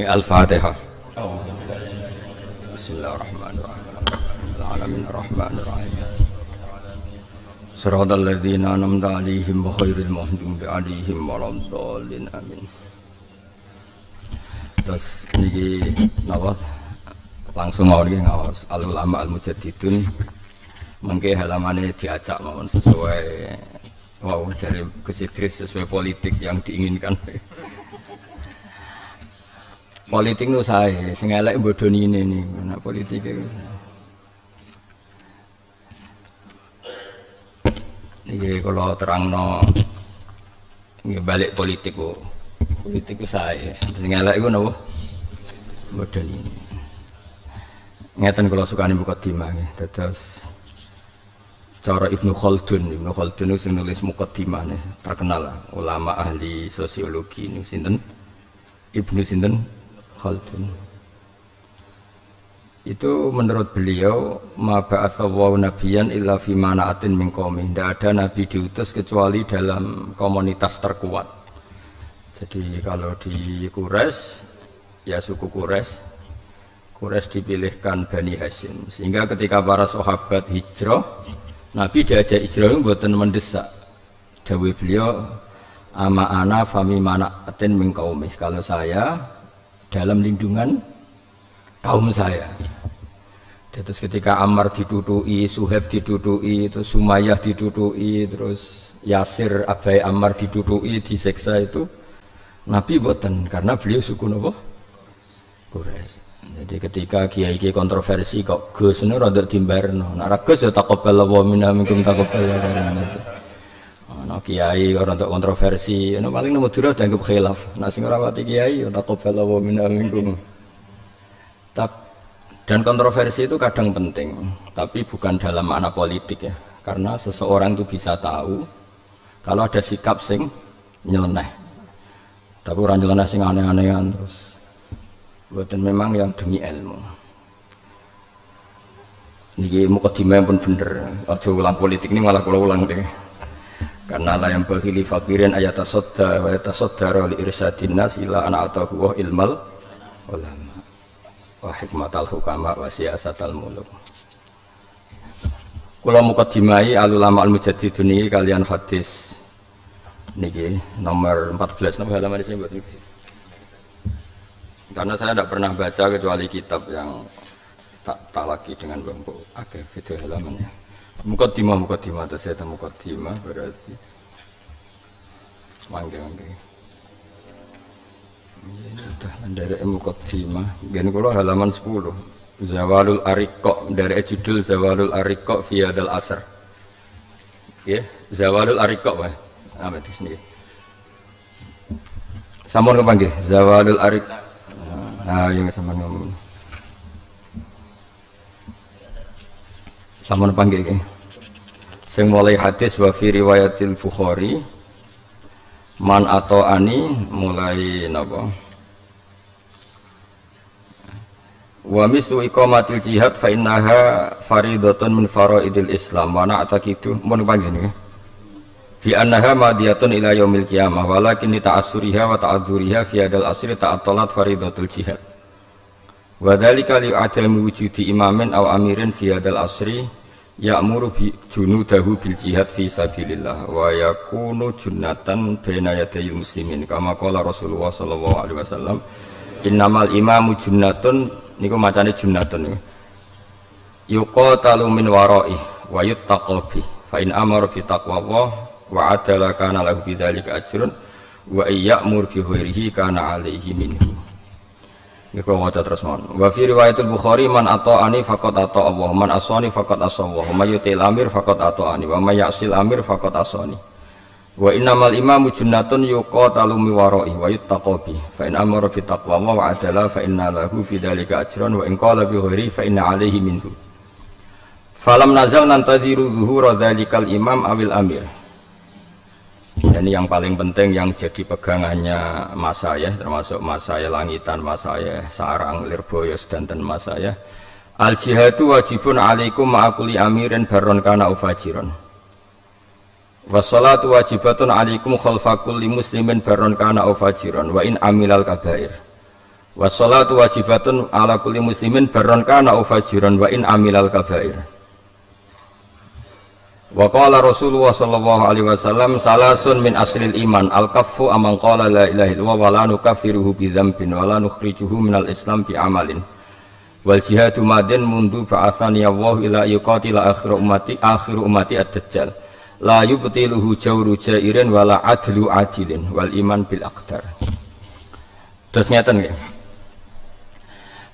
Al-Fatihah. Bismillahirrahmanirrahim. Alaminarrahmanirrahim. Shiratal ladzina an'amta 'alaihim ghairil maghdubi 'alaihim waladdallin. Amin. Terus niki napa langsung mawon ngawas al-ulama al-mujaddidun mengke halamane diacak mawon sesuai jare Gus Idris sesuai politik yang diinginkan. Politik nu saya sing elek bodoni ini nih, nak politik itu. Niki kalau terangno nggih balik politik kok. Politik itu saya, sing elek iku napa? Bodoni. Ngeten kula sukane mukadimah nggih. Dados cara Ibnu Khaldun itu sing nulis mukadimah terkenal ulama ahli sosiologi niku sinten? Ibnu sinten? Khaldun. Itu menurut beliau ma ba'atsallahu nabiyyan illa fi mana'atin min qaumi. Tidak ada nabi diutus kecuali dalam komunitas terkuat. Jadi kalau di Quraisy ya suku Quraisy dipilihkan Bani Hashim. Sehingga ketika para sahabat hijrah, Nabi diajak hijrah mboten mendesak. Dawuh beliau ama ana fami mana'atin min qaumi. Kalau saya dalam lindungan kaum saya. Terus ketika Ammar didudui, Suhaib didudui, terus Sumayyah didudui, terus Yasir abai Ammar didudui, disiksa itu Nabi boten karena beliau suku napa? Quraisy. Jadi ketika kiai kontroversi kok Gus niku rada dimbarno. Nek ra Gus ya taqabbalallahu minna minkum taqabbalallahu. Ana kiai ora untuk kontroversi, ana paling nomor dura dianggap khilaf. Nah sing ora pati kiai ya taqabbalallahu minna minkum. Dan kontroversi itu kadang penting, tapi bukan dalam makna politik ya. Karena seseorang itu bisa tahu kalau ada sikap sing nyeleneh. Tapi orang nyeleneh sing aneh-anehan terus. Buatan memang yang demi ilmu. Niki mukadimah pun bener. Aja ulang politik ini malah kula ulang deh. Karena la yang bagi li fakirin ayatasodda wa yatasoddara li irsadin nas ila ana atahu ilmal ulama wa hikmatal hukama wa siyasatal muluk. Kula mukadimai al-ulama al-mujaddidun niki kalian hadis niki nomor 14 nomor halaman di sini buat niki. Karena saya tidak pernah baca kecuali kitab yang tak lagi dengan bambu akeh video halamannya. Mukaddimah atau saya tahu mukaddimah berarti mangga. Ini udah dari mukaddimah. Gini kalau halaman 10 Zawalul Ariqa dari judul Zawalul Ariqa fi hadal asr. Ya, Zawalul Ariqa wae. Apa itu sini? Sampun kepanggih Zawalul Ariqa. Nah, yang sama ngomong. Sampun panggih iki. Sing mulai hadis wa fi riwayatil Bukhari man ata'ani mulai napa? Wa mislu iqamatil jihad fa innaha faridatun min faraidil Islam wa na'taqidu mun panggih niki. Fi annaha madiyatun ila yaumil qiyamah walakin li ta'assuriha wa ta'adzuriha fi hadal asri ta'attalat faridatul jihad. Wa dzalika li adami wujudi imamin aw amirin fi hadal asri ya'muru bi junudahu bil jihad fi sabilillah wa yakunu junnatan baina yadayil muslimin kama qala Rasulullah sallallahu alaihi wasallam innamal imamu junnatun niku macane junnatun niku yuqatalu min wara'i wa yuttaqabi fa in amara bi taqwallah wa adala kana lahu bidzalika ajrun wa ya'mur bi ghairihi kana alaihi minhu. Niku waca terus mon. Wa fi riwayatul Bukhari man ata'ani faqad ata'a Allah, man asani faqad asallahu, may yutil amir faqad ata'ani, wa may ya'sil amir faqad asani. Wa innamal imamu junnatun yuqatalu mi wara'i wa yuttaqabi, fa in amara bi taqwa wa adala fa inna lahu fi dzalika ajran wa in qala bi ghairi fa inna 'alaihi minhu. Falam nazal nantaziru zuhura dzalikal imam awil amir. Ini yang paling penting yang jadi pegangannya mas saya, termasuk mas saya Langitan, mas saya Sarang, Lirboyos, dan mas saya. Al jihadu wajibun alaikum ma'akuli amirin baron kana ufajiron. Wassalatu wajibatun alaikum khalfakul li muslimin baron kana ufajiron. Wa in amilal kabair. Wassalatu wajibatun ala kulli muslimin barron kana au fajiran wa in amilal kabair. Wa qala Rasulullah sallallahu alaihi wasallam salasun min aslil iman al-kaffu amman qala la ilaha illallah wa la nukaffiruhu bi dzambin wa la nukhrijuhu minal islam bi amalin wal jihadu madin mundu ba'athani Allah ila yuqatila akhiru ummati ad-dajjal la yubtiluhu jawru jairin wa la adlu adilin wal iman bil aqdar. Terus ngeten nggih.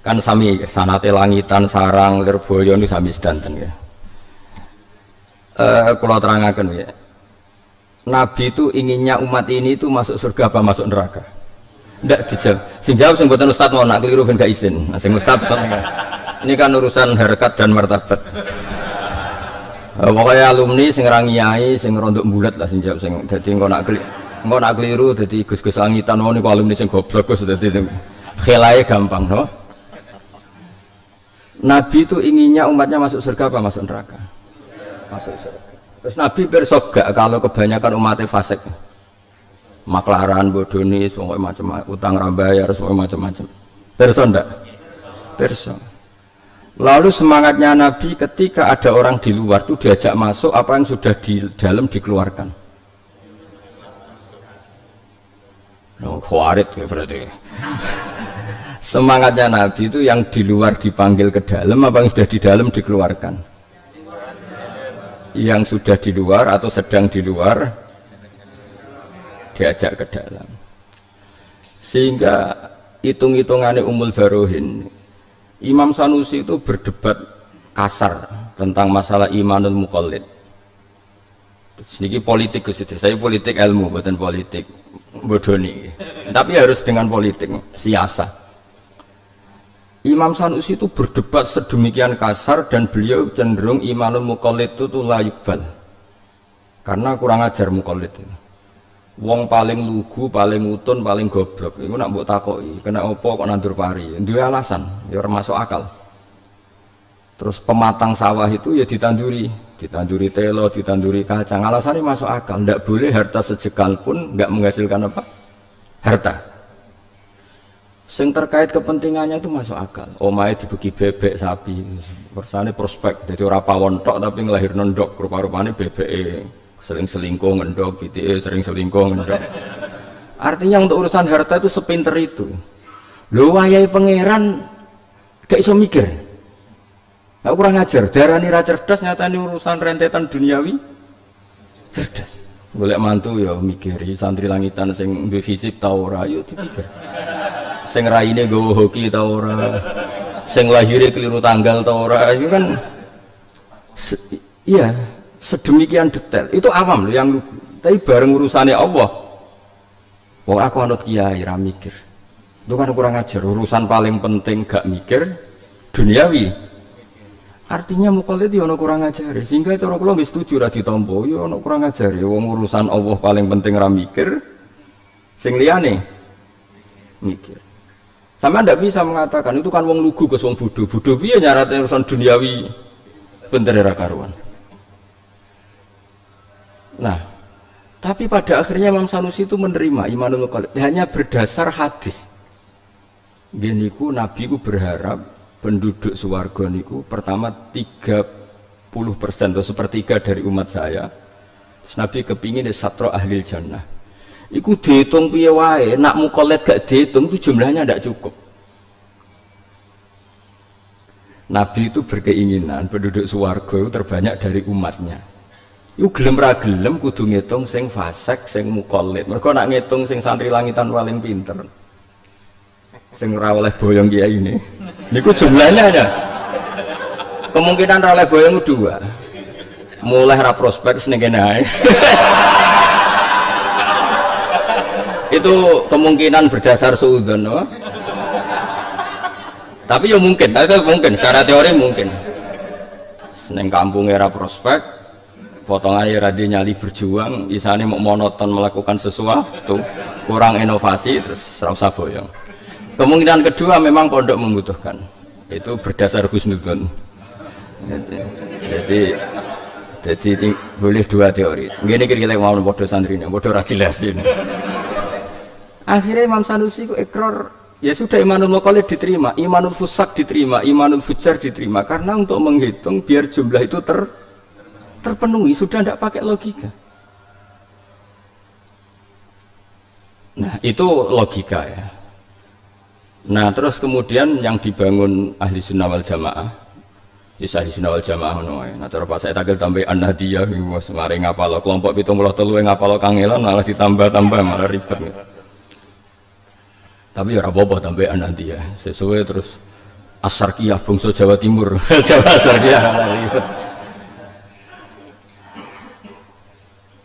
Kan sami sanate langitan sarang lirboyo niku sami sedanten nggih. Kalau terangkan ya, Nabi itu inginnya umat ini itu masuk surga apa masuk neraka? Tidak dijawab. Sing jawab sing buatan Ustadz mau nak keliru ben gak izin. Sing Ustadz ini kan urusan harkat dan martabat. Pokoknya alumni sing rangiai sing rondok bulat lah sing jawab sing. Jadi engko nak keliru jadi gus-gus langitan mau niku alumni sing goblok gus dadi khelae gampang no. Nabi itu inginnya umatnya masuk surga apa masuk neraka? Masuk surga. Terus Nabi bersogak kalau kebanyakan umatnya fasik, maklaran, bodoni, semua macam, utang rambayar, semua macam-macam. Perso ndak? Perso. Lalu semangatnya Nabi ketika ada orang di luar itu diajak masuk, apa yang sudah di dalam dikeluarkan. Khawarit ya berarti. Semangatnya Nabi itu yang di luar dipanggil ke dalam, apa yang sudah di dalam dikeluarkan. Yang sudah di luar atau sedang di luar diajak ke dalam, sehingga hitung-hitungannya Ummul Barohin Imam Sanusi itu berdebat kasar tentang masalah imanul muqallid. Sedikit politik ke situ, saya politik ilmu bukan politik bodoni, tapi harus dengan politik siasa. Imam Sanusi itu berdebat sedemikian kasar dan beliau cenderung imanul muqallid itu la yuqbal. Karena kurang ajar muqallid itu. Wong paling lugu, paling utun, paling goblok. Iku nak mbok takoki, kena opo kok nandur pari? Duwe alasan, ya masuk akal. Terus pematang sawah itu ya ditanduri telo, ditanduri kacang. Alasannya masuk akal, ndak boleh harta sejekal pun nggak menghasilkan apa? Harta. Sing terkait kepentingannya itu masuk akal. Omahe dibagi bebek sapi, persane prospek. Jadi ora pawon tok tapi nglahirno ndok, rupa-rupane bebeke sering selingkuh ngendok, pitike sering selingkuh ngendok. Artinya untuk urusan harta itu sepinter itu. Lho wayahe pangeran gak iso mikir. Gak kurang ajar, darani ra cerdas nyatane urusan rentetan duniawi cerdas. Golek mantu ya mikiri santri langitan sing duwe fisik ta ora yo dipikir. Sing raine nggawa hoki ta ora, sing lahire keliru tanggal ta ora, itu kan iya sedemikian detail. Itu awam loh yang lugu. Tapi bareng urusannya Allah, wong aku anut kiai ra mikir. Itu kan kurang ajar. Urusan paling penting gak mikir duniawi. Artinya muqallid yo ono kurang ajar. Sehingga cara kula nggih setuju ra ditampa, yo ono kurang ajar. Wong urusan Allah paling penting ra mikir, sing liyane mikir. Sama ndak bisa mengatakan itu kan wong lugu ke wong bodho. Bodho piye nyaratnya urusan duniawi bener ra karuan. Nah, tapi pada akhirnya Imam Sanusi itu menerima imanul muqallid hanya berdasar hadis. Geniku Nabi ku berharap penduduk swarga niku pertama 30% atau sepertiga dari umat saya. Terus Nabi kepingin satro ahlil jannah. Iku dihitung piye wae, nak muqallid gak dihitung itu jumlahnya tidak cukup. Nabi itu berkeinginan penduduk swarga itu terbanyak dari umatnya. Iku gelem ra gelem kudu ngitung sing fasik, sing muqallid. Mergo nak ngitung sing santri langitan paling pinter. Sing ora oleh boyong kiai ini. Niku jumlahnya aja. Kemungkinan ra oleh boyong dua. Mulai ra prospek seneng kene ae. Itu kemungkinan berdasar suudzon, no? Tapi ya mungkin, secara teori mungkin. Seneng kampung era prospek, potongan era nyali berjuang, isane mau monoton melakukan sesuatu, kurang inovasi, terus rasa boyong. Kemungkinan kedua memang pondok membutuhkan, itu berdasar husnudzon. Jadi boleh dua teori. Gini kira-kira mau bodoh santri ini, bodoh rajilas ini. Akhirnya Imam Sanusi ku ikrar Ya sudah imanul muqallid diterima, imanul fusak diterima, imanul fujar diterima karena untuk menghitung biar jumlah itu terpenuhi sudah tidak pakai logika. Nah itu logika ya. Nah terus kemudian yang dibangun ahli sunnah wal jamaah, bisa ahli sunnah wal jamaah noy. Nah terus pas saya takil tambah an-nahdiyah, mari ngapalo kelompok 73 yang ngapalo kangelan malah ditambah-tambah malah ribet. Tapi ya apa-apa tambah an-nahdiyah sesuai terus as-syarqiyah bangsa Jawa Timur, Jawa as-syarqiyah ribet.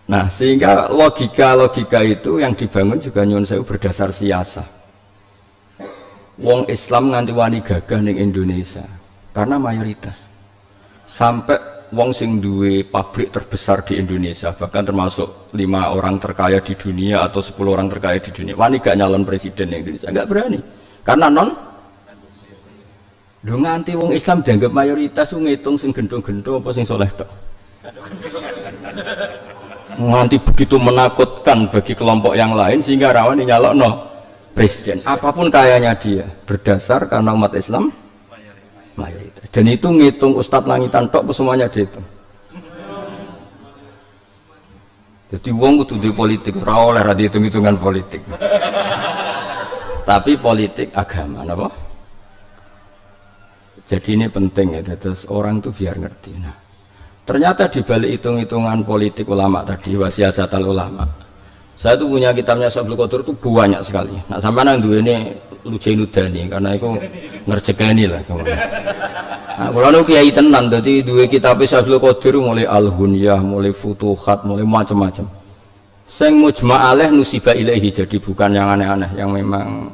Nah sehingga logika itu yang dibangun juga nyuwun sewu berdasar siasa. Wong Islam nganti wani gagah ning Indonesia karena mayoritas. Sampai wong sing duwe pabrik terbesar di Indonesia bahkan termasuk 5 orang terkaya di dunia atau 10 orang terkaya di dunia wani gak nyalon presiden di Indonesia, gak berani karena lho nganti wong Islam dianggap mayoritas ngitung sing gendho-gendho apa sing soleh tok. Nganti begitu menakutkan bagi kelompok yang lain sehingga rawan nyalokno presiden apapun kayanya dia berdasar karena umat Islam mayoritas dan itu ngitung ustadz langitan tok semuanya dihitung. Jadi wong kudu di politik ora oleh ra dihitung-hitungan politik tapi politik agama napa jadi ini penting ya terus orang tuh biar ngerti. Nah ternyata di balik hitung-hitungan politik ulama tadi wasiasatal ulama saya tuh punya kitabnya Sabul Qadir itu banyak sekali. Nah sampai nang duwe ini Lujainudani karena itu ngerjekani lah. Nah kalau nu kiai tenan jadi duwe kitab Sabul Qadir mulai Al-Hunyah, mulai Futuhat, mulai macam-macam. Sing mujma' alaih nusiba ilaihi jadi bukan yang aneh-aneh yang memang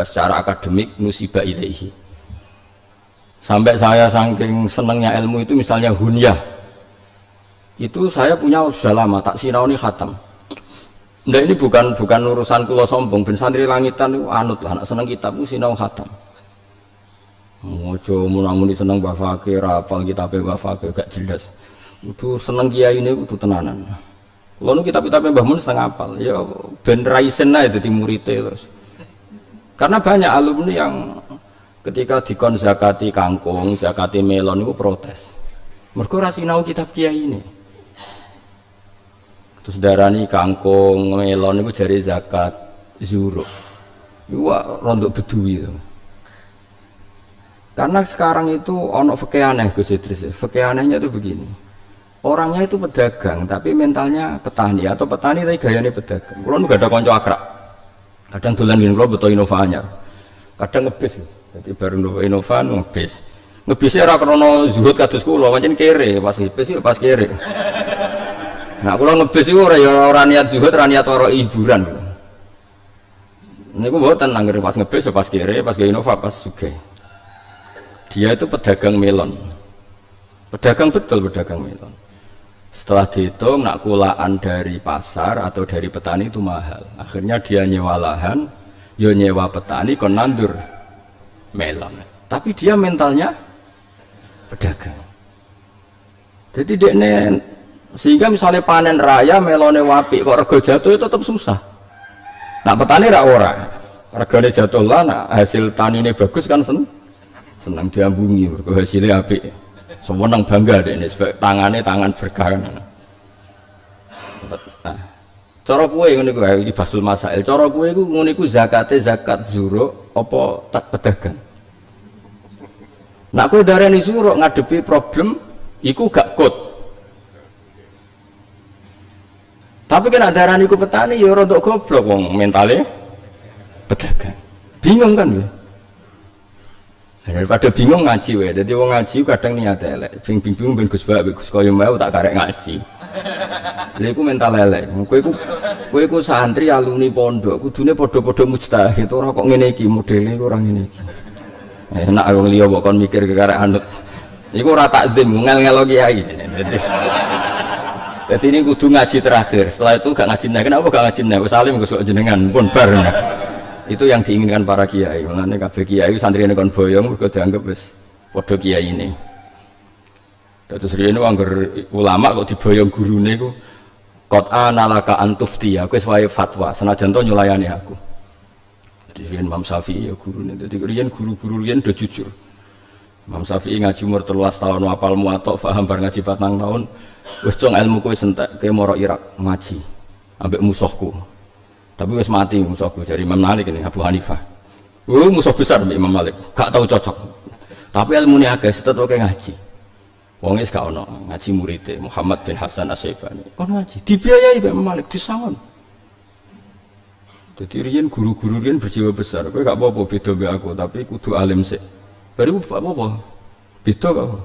secara akademik nusiba ilaihi. Sampai saya saking senengnya ilmu itu misalnya Hunyah itu saya punya sudah lama tak sinauni khatam. Nah ini bukan urusan kula sombong ben santri langitan itu anut lah nak seneng kitab ku sinau khatam. Mojo munamuni seneng Mbah Fakir hafal kitabe Mbah Fakir gak jelas. Itu seneng kiai ini kudu tenanan. Kula nu kitab-kitabe Mbah Mun setengah hafal ya ben raisen ae dadi murite terus. Karena banyak alumni yang ketika dikon zakati kangkung, zakati melon itu protes. Mergo ra sinau kitab kiai ini. Terus darani kangkung, melon itu jari zakat zuruk. Iku rondok bedui itu. Karena sekarang itu ono fikih aneh Gus Idris. Fikih anehnya itu begini. Orangnya itu pedagang tapi mentalnya petani atau petani tapi gayanya pedagang. Kulo nu gak ada kanca akrab. Kadang dolan ngene kulo beto Innova anyar. Kadang ngebis. Jadi baru Innova ngebis. Ngebisnya ora krana zuhud kados kula, pancen kere, pas ngebis yo pas kere. Nah, kula ngebis iku ora niat zuhud, ora niat waro hiburan. Niku mboten anggere pas ngebis pas kere, pas gawe Innova pas sugih. Dia itu pedagang melon. Pedagang betul pedagang melon. Setelah dihitung nak kulaan dari pasar atau dari petani itu mahal. Akhirnya dia nyewa lahan, yo nyewa petani kon nandur melon. Tapi dia mentalnya pedagang. Jadi dekne sehingga misalnya panen raya melone wapi kok rego jatuh itu tetap susah. Nah petani ra ora. Regane jatuh lah nak hasil tanine bagus kan senang diambungi mergo hasilnya apik. Semeneng bangga dekne sebab tangane tangan berkah. Nah, cara kowe ngene iku iki basul masail. Cara kowe iku ngene iku zakate zakat zuruk apa tak pedagang. Nak kowe darani zuruk ngadepi problem iku gak kot. Tapi kena darani iku petani ya rodok goblok wong mentale pedagang. Bingung kan ya? Daripada bingung ngaji wae. Dadi wong ngaji kadang niat elek. Bingung ben Gus Bak, Gus koyo mau tak karek ngaji. Lha iku mental elek. Kowe iku santri alumni pondok, kudune padha-padha mujtahid ora kok ngene iki modele ora ngene iki. Enak wong liya kok kon mikir karek anut. Iku ora takzim ngel-ngelo kiai. Jadi ini kudu ngaji terakhir. Setelah itu gak ngaji nek. Kenapa gak ngaji nek? Wis alim Gus jenengan pun bar. Itu yang diinginkan para kiai. Mulane kabeh kiai santrine kon boyong mergo dianggap wis padha kiai ini. Terus rene angger ulama kok diboyong gurune iku qad analaka antufti. Aku wis wae fatwa senajan to nyulayani aku. Riyen Imam Syafi'i ya gurune. Dadi riyen guru-guru riyen udah jujur. Imam Syafi'i ngaji umur 13 tahun, hafal muwatta, paham bar ngaji 4 tahun. Wis cung ilmu kowe entek, kowe moro Irak ngaji ambek musuhku. Tapi wis mati musuhku dari Imam Malik ini, Abu Hanifah. Musuh besar Imam Malik, gak tahu cocok. Tapi ilmune akeh, setet kowe ngaji. Wong wis gak ono ngaji muridé Muhammad bin Hasan Asy-Syaibani. Kon ngaji, dibiayai Imam Malik disangon. Jadi riyen guru-guru riyen berjiwa besar. Kowe gak apa-apa beda mbek aku, tapi kudu alim sik. Baru apa? Beda kok.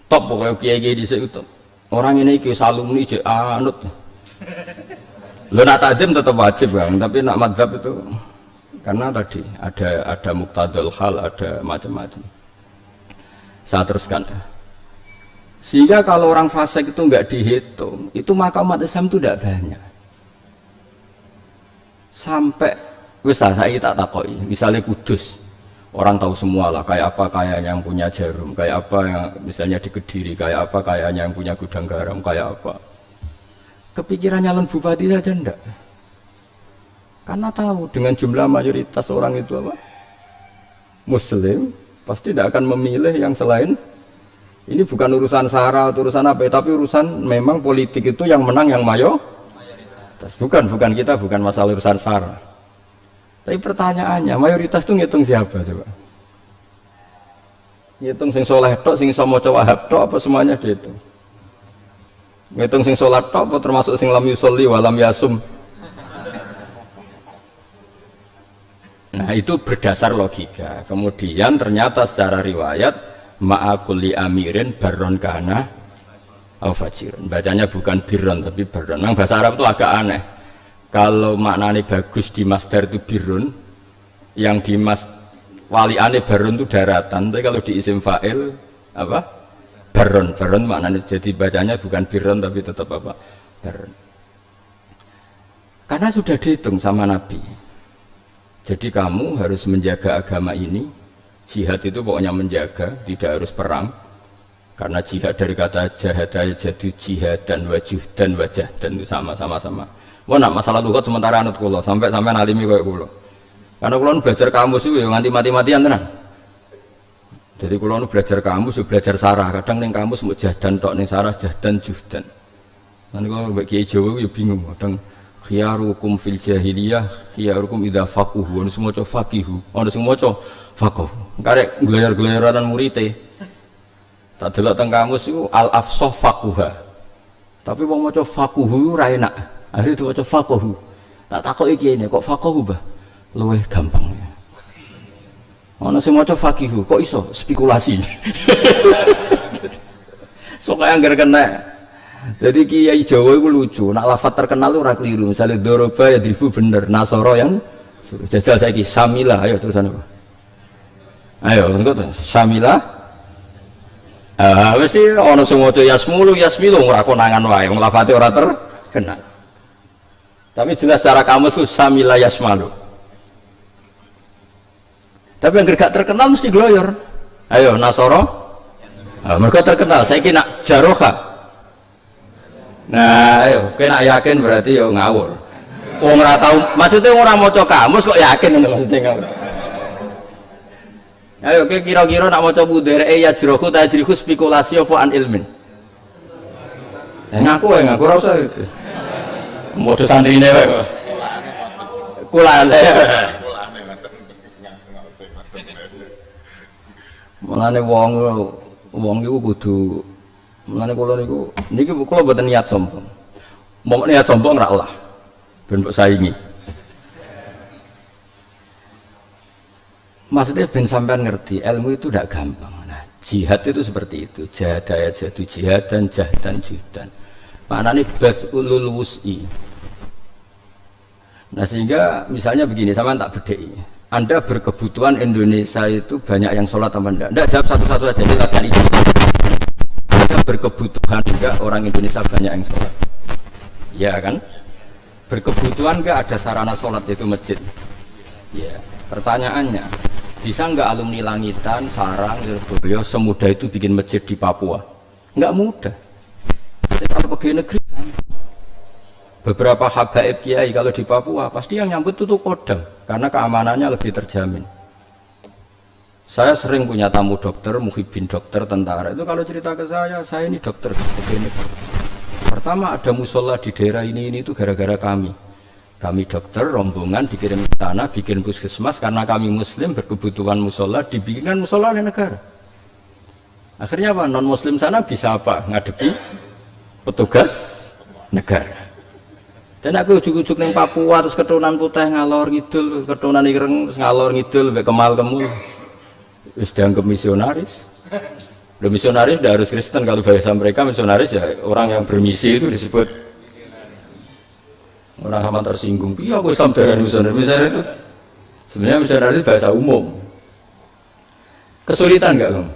Top pokoknya kiai-kiai dhisik top. Orang ini iki alumni jek anut. Lo nak takdim tetap wajib Bang, tapi nak madzhab itu karena tadi ada muqtadul hal, ada macam-macam. Saya teruskan. Sehingga kalau orang fasik itu enggak dihitung, itu maka umat Islam itu tidak banyak. Sampai wis saya tak takoki, misalnya Kudus. Orang tahu semua lah, kayak apa kayaknya yang punya Jarum, kayak apa yang misalnya di Kediri, kayak apa kayaknya yang punya gudang garam, kayak apa. Kepikiran nyalon bupati saja enggak. Karena tahu dengan jumlah mayoritas orang itu apa? Muslim, pasti tidak akan memilih yang selain. Ini bukan urusan sara atau urusan apa, tapi urusan memang politik itu yang menang yang mayoritas. Bukan kita, bukan masalah urusan sara. Tapi pertanyaannya, mayoritas itu ngitung siapa coba? Ngitung sing soleh tok, sing iso maca Wahab tok, apa semuanya dihitung? Ngitung sing sholat tok, apa termasuk sing lam yusolli wa lam yasum? Nah itu berdasar logika. Kemudian ternyata secara riwayat ma'akulli amirin barron kana au fajirun. Bacanya bukan birron tapi barron. Memang bahasa Arab itu agak aneh. Kalau maknanya bagus di masdar itu birrun, yang di waliane barun itu daratan, tapi kalau di isim fa'il apa? Barun maknanya jadi bacanya bukan birrun tapi tetap apa? Barun. Karena sudah dihitung sama Nabi. Jadi kamu harus menjaga agama ini. Jihad itu pokoknya menjaga, tidak harus perang. Karena jihad dari kata jahada jadu jihad dan wajuh dan wajah dan itu sama-sama. Wah nak masalah lugat sementara anut kulo sampai nalimi kayak kulo. Karena kulo belajar kamus itu nganti mati-matian tenan. Jadi kulo belajar kamus, belajar sarah. Kadang neng kamus mau jahdan tok neng sarah jahdan juhdan. Nanti kalau bagi Jawa ya bingung. Kadang khiyarukum fil jahiliyah, khiyarukum idza faquhu. Ono semua co faqihu, ono semua co faqahu. Karek gelar-gelaran murite. Tak delok teng kamus itu al afsah faquha. Tapi wong maca faquhu ora enak. Akhirnya itu baca fakohu. Tak takut iki ini kok fakohu bah, luwih gampang. Ono sing maca fakihu, kok iso spekulasi. Sok anggar kena. Jadi kiai Jawa itu lucu. Nak lafaz terkenal itu ora keliru. Misalnya doroba ya dribu bener, nasoro yang jajal saiki samila. Ayo terusan apa? Ayo engko samila. Mesti ono sing maca yasmulu ora konangan wae. Wong lafaze ora terkenal. Tapi jelas cara kamu tuh samila yasmalu. Tapi yang gak terkenal mesti gloyor. Ayo nasoro. Mereka terkenal. Saya kira jaroha. Nah, ayo kena yakin berarti yo ngawur. Wong ora tahu. Maksudnya orang maca kamus kok yakin maksudnya ngawur. Ayo kira-kira nak maca budere ya jrohu tajrihu spekulasi apa an ilmin. Ngaku ora usah. Modus santrine wae kok. Kulane. Mulane wong iku kudu mulane kula niku niki kula mboten niat sombong. Mau niat sombong ra Allah. Ben mbok saingi. Maksudnya ben sampean ngerti ilmu itu tidak gampang. Nah, jihad itu seperti itu. Jahadaya jadu jihad dan jahdan juhdan. Maknanya basulul wus'i. Nah sehingga misalnya begini, sama tak bedai. Anda berkebutuhan Indonesia itu banyak yang sholat apa enggak? Enggak, jawab satu-satu aja, ini latihan isi. Anda berkebutuhan enggak orang Indonesia banyak yang sholat? Ya kan? Berkebutuhan enggak ada sarana sholat yaitu masjid? Ya, pertanyaannya, bisa enggak alumni Langitan, Sarang, Lirboyo semudah itu bikin masjid di Papua? Enggak mudah. Kalau pegawai negeri beberapa habaib kiai kalau di Papua pasti yang nyambut itu kodam karena keamanannya lebih terjamin. Saya sering punya tamu dokter, muhibin dokter, tentara. Itu kalau cerita ke saya ini dokter begini. Pertama ada musola di daerah ini itu gara-gara kami. Kami dokter, rombongan dikirim ke tanah, bikin puskesmas karena kami muslim berkebutuhan musola, dibikinkan musola oleh negara. Akhirnya apa? Non muslim sana bisa apa? Ngadepi petugas negara. Dan aku ujuk-ujuk neng Papua terus keturunan putih ngalor ngidul, keturunan ireng terus ngalor ngidul, kemal kemul. Wis dianggap misionaris. Udah misionaris udah harus Kristen, kalau bahasa mereka misionaris ya orang yang bermisi itu disebut orang aman tersinggung. Iya aku Islam dari misionaris. Misalnya itu sebenarnya misionaris itu bahasa umum. Kesulitan enggak Bang?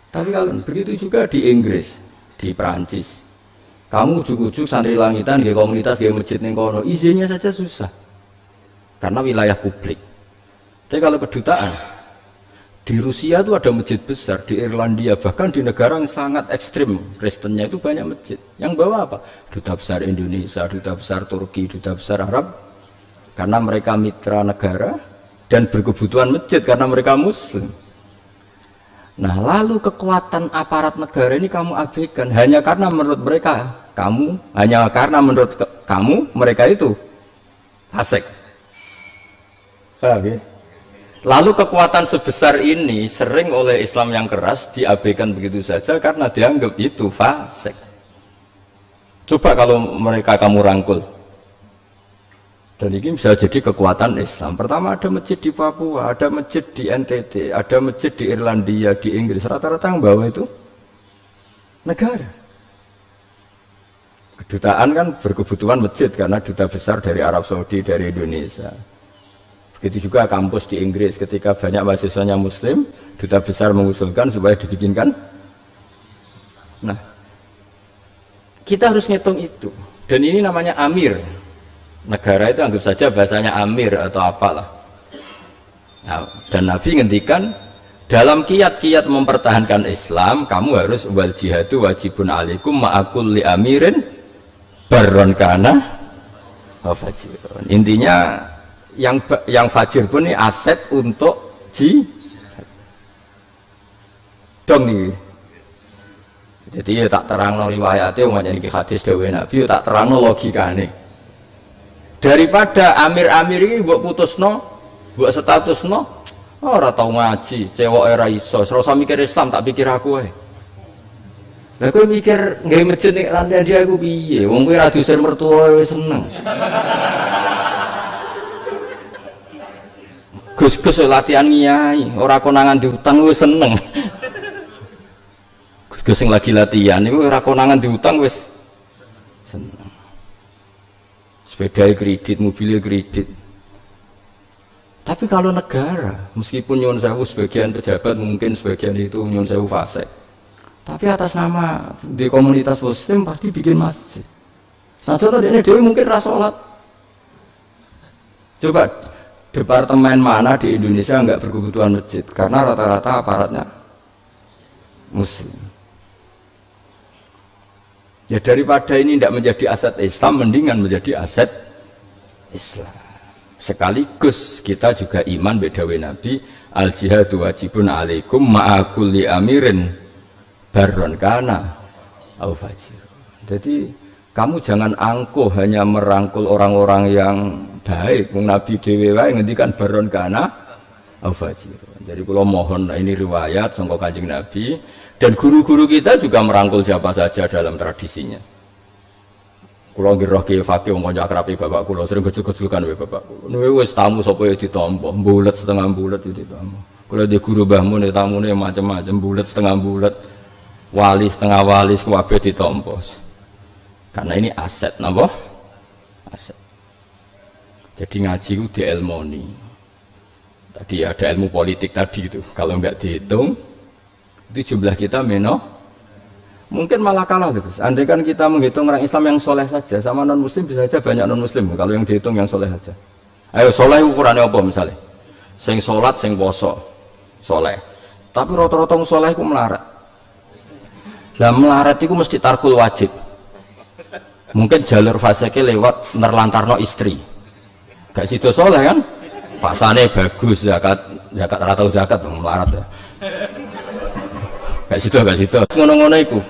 Tapi kalau begitu juga di Inggris, di Perancis. Kamu ujuk-ujuk santri langitan di komunitas di masjid ning kono, izinnya saja susah. Karena wilayah publik. Tapi kalau kedutaan di Rusia itu ada masjid besar, di Irlandia bahkan di negara yang sangat ekstrim Kristennya itu banyak masjid. Yang bawa apa? Duta besar Indonesia, duta besar Turki, duta besar Arab, karena mereka mitra negara dan berkebutuhan masjid karena mereka Muslim. Nah lalu kekuatan aparat negara ini kamu abaikan hanya karena menurut mereka mereka itu fasik. Paham ya? Lalu kekuatan sebesar ini sering oleh Islam yang keras diabaikan begitu saja karena dianggap itu fasik. Coba kalau mereka kamu rangkul. Dan ini bisa jadi kekuatan Islam. Pertama ada masjid di Papua, ada masjid di NTT, ada masjid di Irlandia, di Inggris. Rata-rata yang bawah itu negara. Kedutaan kan berkebutuhan masjid karena duta besar dari Arab Saudi, dari Indonesia. Begitu juga kampus di Inggris, ketika banyak mahasiswanya Muslim, duta besar mengusulkan supaya dibikinkan. Nah, kita harus ngitung itu. Dan ini namanya amir. Negara itu anggap saja bahasanya amir atau apalah. Nah, dan Nabi ngendikan dalam kiat-kiat mempertahankan Islam, kamu harus wal jihadu wajibun alaikum ma'akul li amirin barron kana wa fajirun. Intinya yang fajir pun ini aset untuk jihad. Dong nih. Jadi ya tak terang riwayatnya umatnya ini hadis dawuh Nabi, tak terang logikane. Daripada amir-amir ini buat putusno, buat statusno, ora tau ngaji, cewek era iso, serasa mikir Islam tak pikir aku ae. Lah kowe mikir nggawe masjid nek rantai dia aku piye? Wong kowe ra diusir mertua wis seneng. Gus-gus latihan ngiyai, ora konangan diutang wis seneng. Gus-gus sing lagi latihan iku ora konangan diutang wis seneng. Sepeda kredit, mobilnya kredit. Tapi kalau negara, meskipun nyuwun sewu sebagian pejabat mungkin sebagian itu nyuwun sewu fasik. Tapi atas nama di komunitas Muslim pasti bikin masjid. Nah contoh ini dewi mungkin rasolat. Coba departemen mana di Indonesia nggak berkebutuhan masjid? Karena rata-rata aparatnya Muslim. Ya daripada ini tidak menjadi aset Islam, mendingan menjadi aset Islam. Sekaligus kita juga iman bedawi Nabi, al jihadu wajibun alaikum ma'akul li amirin barron kana au fajir. Jadi kamu jangan angkuh hanya merangkul orang-orang yang baik. Nabi dewe wae ngendikan barron kana au fajir. Jadi kalau mohon ini riwayat sangka Kanjeng Nabi. Dan guru-guru kita juga merangkul siapa saja dalam tradisinya. Kulo ngiroh ki fakih wong kanca akrabe bapak kulo sering gejul-gejulkan wae bapak kulo. Niku wis tamu sapa ya ditampa, mbulet setengah mbulet itu ditampa. Kulo di guru mbahmu ne tamune macam-macam, mbulet setengah mbulet, wali setengah wali kabeh ditampa. Karena ini aset napa? Aset. Jadi ngaji ku dielmoni. Tadi ada ilmu politik tadi itu. Kalau enggak dihitung itu jumlah kita mungkin malah kalah terus. Andai kan kita menghitung orang Islam yang soleh saja sama non Muslim bisa saja banyak non Muslim. Kalau yang dihitung yang soleh saja. Ayo soleh ukurannya apa misalnya? Sing sholat, sing poso, soleh. Tapi rata-rata soleh itu melarat. Lah melarat itu mesti tarkul wajib. Mungkin jalur faseke lewat nerlantarno istri. Gak sido soleh kan? Pasane bagus, zakat ora tau zakat melarat ya. Gak sido. Ngono-ngono iku.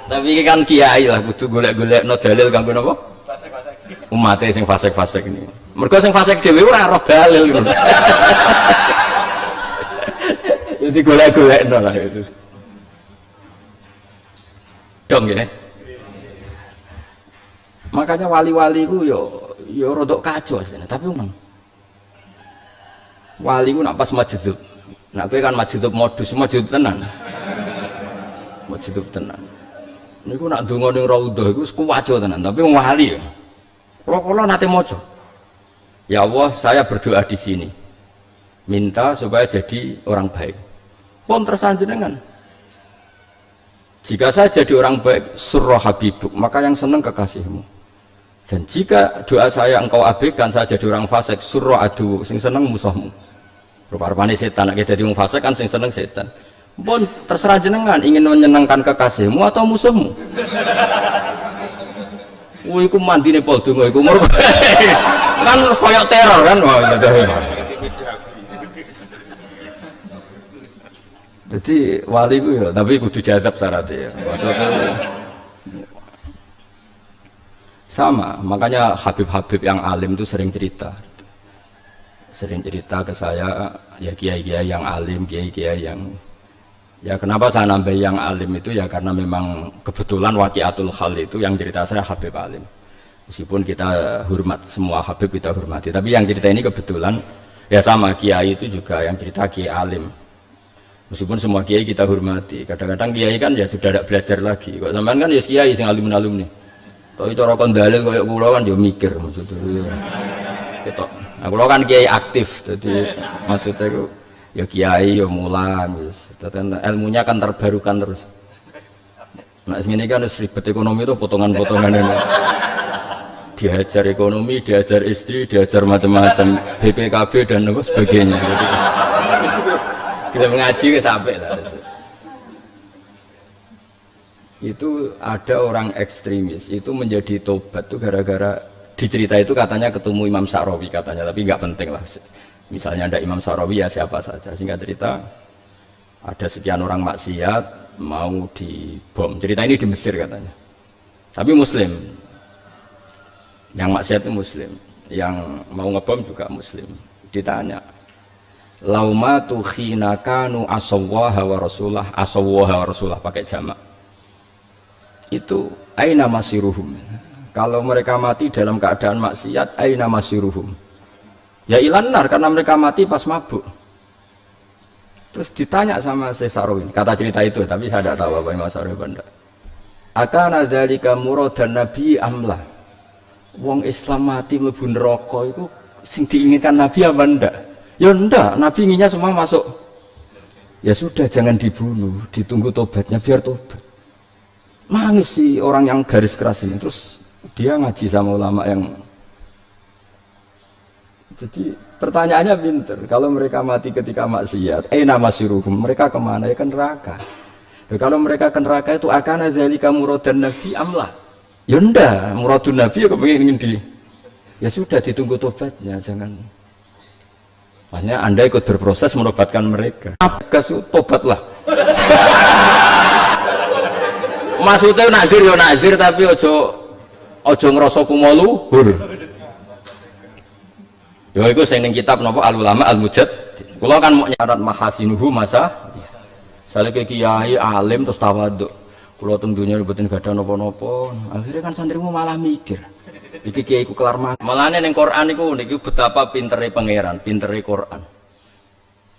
Tapi kan kiai lah kudu golek-golek no dalil kanggo napa? Fasik-fasik. Umate sing fasik-fasik ini. Mergo sing fasik dhewe ora roh dalil ngono. Jadi golek-golekno lah itu. Dong ya. Makanya wali-wali ku yo rodok kacau asline, tapi memang wali ku nak pas majdub. Nak kowe kan majdub modus, majdub tenan. Majdub tenan. Niku nak donga ning raudhah iku kuwaco tenan, tapi wong wali ya. Kula nate maca. Ya Allah, saya berdoa di sini. Minta supaya jadi orang baik. Pun tersanjenengan. Jika saya jadi orang baik, surah habibuk, maka yang senang kekasihmu. Dan jika doa saya engkau abaikan, saya jadi orang fasik, surah adu, sing seneng musuhmu. Rupa-rupanya setan, nak jadi orang fasik kan sing seneng setan. Pun terserah jenengan, ingin menyenangkan kekasihmu atau musuhmu. Wih, ku mandi nih pol dungo, iku muruk. Kan koyok teror kan, jadi wali ku ya, tapi kudu jazab syaratnya ya. Sama, makanya Habib-Habib yang alim itu sering cerita ke saya, ya kiai-kiai yang alim, kiai-kiai yang, ya kenapa saya nambah yang alim itu ya karena memang kebetulan waqiatul hal itu yang cerita saya Habib alim. Meskipun kita hormat semua Habib kita hormati, tapi yang cerita ini kebetulan ya sama kiai itu juga yang cerita kiai alim. Meskipun semua kiai kita hormati, kadang-kadang kiai kan ya sudah tidak belajar lagi. Kok sampean kan ya kiai sing alim-alim nih. Tapi cara kon dalil koyo kula kan yo mikir maksudnya. Ketok. Nah, kula kan kiai aktif, jadi maksudnya itu ya kiai ya mulang wis. Ilmunya kan terbarukan terus. Nah, sing ini kan ribet ekonomi itu potongan-potongan ini. Diajar ekonomi, diajar istri, diajar macam-macam, BPKB dan sebagainya. Jadi, kita mengaji ke sampai lah. Itu ada orang ekstremis itu menjadi tobat tuh gara-gara dicerita itu katanya ketemu Imam Sa'rawi katanya, tapi nggak penting lah. Misalnya ada Imam Sa'rawi ya siapa saja. Singkat cerita ada sekian orang maksiat mau dibom. Cerita ini di Mesir katanya. Tapi Muslim. Yang maksiat itu Muslim. Yang mau ngebom juga Muslim. Ditanya. Laumatu khina kanu asawwaha wa rasulah pakai jamak. Itu aina masiruhum. Kalau mereka mati dalam keadaan maksiat, aina masiruhum. Ya ilanar karena mereka mati pas mabuk. Terus ditanya sama Sa'rawi, kata cerita itu, tapi saya tidak tahu apa yang Mas Sa'rawi benda. Akana dzalika muradan nabi amlah. Wong Islam mati mlebu neraka iku sing diinginkan Nabi apa ndak? Ya ndak, Nabi inginnya semua masuk. Ya sudah jangan dibunuh, ditunggu tobatnya biar tobat. Nangis sih orang yang garis keras ini. Terus dia ngaji sama ulama yang, jadi pertanyaannya pinter. Kalau mereka mati ketika maksiat, aina masiruhum, mereka kemana? Ya ke neraka. Dan kalau mereka ke neraka itu akana dzalika muradan nabi amlah. Ya ndak, muradun nabi ya kepengin di. Ya sudah ditunggu tobatnya, jangan. Makanya Anda ikut berproses menobatkan mereka. Kasu tobatlah. Maksudnya nazir ya nazir, tapi ojo ngerasa kumalu. Ya itu sing ning kitab napa Al Ulama Al Mujad. Kula kan mau nyarat mahasinuhu masa. Sale kiai alim terus tawadhu. Kula teng dunya mboten gadah napa-napa. Akhirnya kan santrimu malah mikir. Iki kiai ku kelar mangan. Malane ning Quran iku niki betapa pintere pangeran, pintere Quran.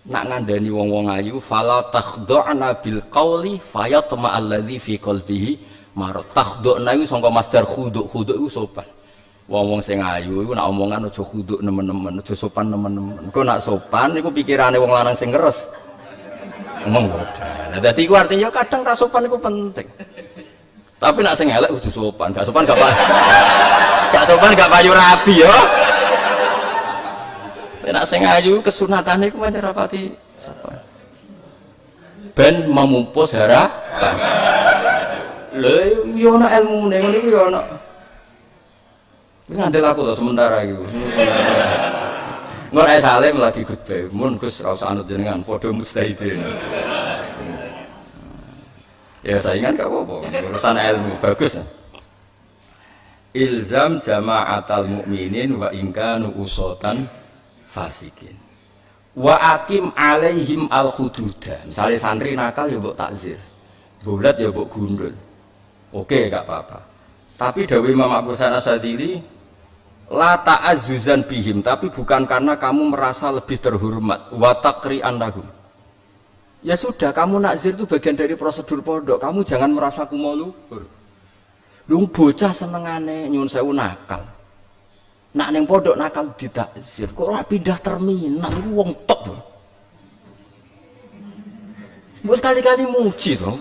Nak ngandani wong-wong ayu fala takhda'na bil qauli fayatma alladzi fi qalbihi marad. Takhda'na iku sangka masdar khuduk iku sopan. Wong-wong sing ayu iku nak omongan aja khuduk nemen-nemen, aja sopan nemen-nemen. Kok nak sopan iku pikirane wong lanang sing ngeres. Ngomong godha. Lah dadi iku artinya kadang ra sopan iku penting. Tapi nak sing elek kudu sopan, gak sopan gak payu rabi ya. Nek sing ayu kesunatane iku pancen rapati sopan. Ben memupus harapan. Lho yo ana ilmune ngene iku yo ana. Ini ngandel aku loh sementara gitu. Nggak salim lagi khutbah. Mun Gus ra usah anut jenengan padha mustahidin. Ya saingan gak apa-apa, urusan ilmu bagus. Ilzam jama'atal mu'minin wa ingkanu usotan fasikin. Wa akim alaihim al hududa. Misalnya santri nakal ya mbok takzir. Bulat ya mbok gundul. Oke, gak apa-apa. Tapi dawuh Imam Abu Hasan Asyadzili, la ta'azzuzan bihim, tapi bukan karena kamu merasa lebih terhormat, wa taqri'an lahum. Ya sudah, kamu nakzir itu bagian dari prosedur pondok. Kamu jangan merasa kumo luhur. Lu bocah senengane nyuwun sewu nakal. Nak ning pondok nakal ditakzir, kok ora pindah terminal iku wong top. Mbok sekali-kali muji to.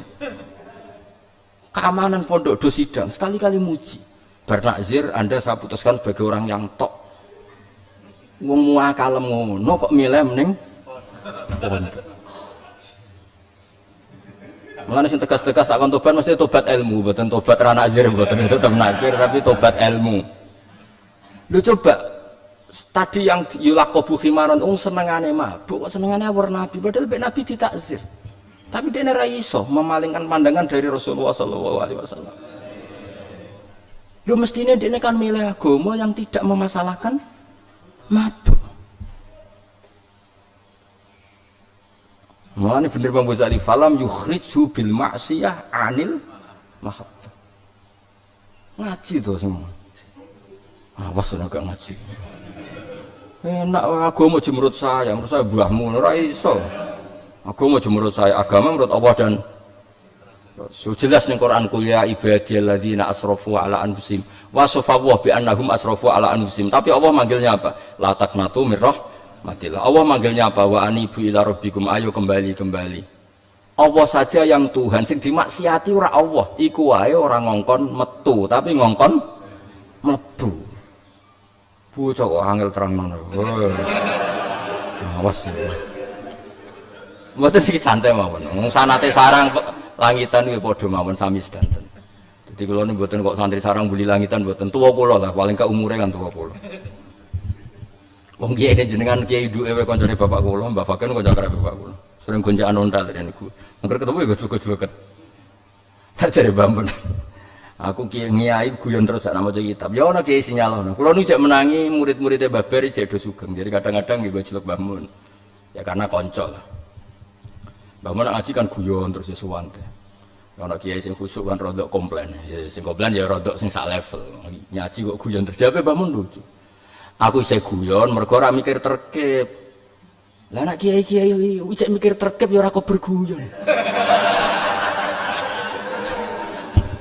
Keamanan pondok do sidang, sekali-kali muji. Bar nakzir Anda saya putuskan sebagai orang yang tok. Wong muakalem ngono kok milih mending pondok. Mulane sing tegas-tegas tak kon tobat mesti tobat ilmu, mboten tobat ra nakzir, mboten tetep nakzir tapi tobat ilmu. Lho coba tadi yang yulakobu khimaron senengane mabuk, kok senengane awur Nabi, padahal mbek Nabi ditakzir. Tapi dia ora iso memalingkan pandangan dari Rasulullah SAW. Lu mestinya dia kan milih agama yang tidak memasalahkan mabuk. Mulane bener Bang Ghazali falam yukhrijhu bil ma'siyah anil mahabbah. Ngaji to semua. Awas ora gak ngaji. Enak agama menurut saya mbahmu ora iso. Agama menurut saya, agama menurut Allah dan so, jelas ning Quran kuliah ibadilladzina asrafu ala anfusihim wa safawwa bi annahum asrafu ala anfusihim. Tapi Allah manggilnya apa? La taqnatu mir rahmatillah. Allah manggilnya apa? Wa anibu ila rabbikum, ayo kembali. Allah saja yang Tuhan, sing dimaksiati ora Allah. Iku wae ora ngongkon metu, tapi ngongkon mlebu. Bocah kok angel terang ngono. Awas. Mboten iki santai mawon. Wong sanate sarang langitan kuwi padha mawon sami sedanten. Dadi kula niku mboten kok santri sarang buli langitan mboten. Tuwa kula lah, paling ka umure kan tuwa kula. Wong kiai jenengan kiai duwe kancane bapak kula, Mbak Fakir kanca karo bapak kula. Sering gonjakan ontal niku. Mengker ketemu ya gojol-gojol. Tak jare Bambun. Aku kiai guyon terus sak maca kitab. Ya ana kiai sinyalono. Kula niku jek menangi murid-muridé Mbah Bar jek do sugeng. Jadi kadang-kadang nggih gojlok Bambun. Ya karena kanca lah. Bangun ngaji kan guyon terus ya suwan teh. Kalau kiai sing khusuk kan rodok komplain. Ya sing komplain ya rodok sing sak level. Ngaji kok guyon terus. Jawabe bangun lucu. Aku isih guyon mergo ora mikir terkep. Lah nek kiai-kiai iki mikir terkep ya ora kok berguyon.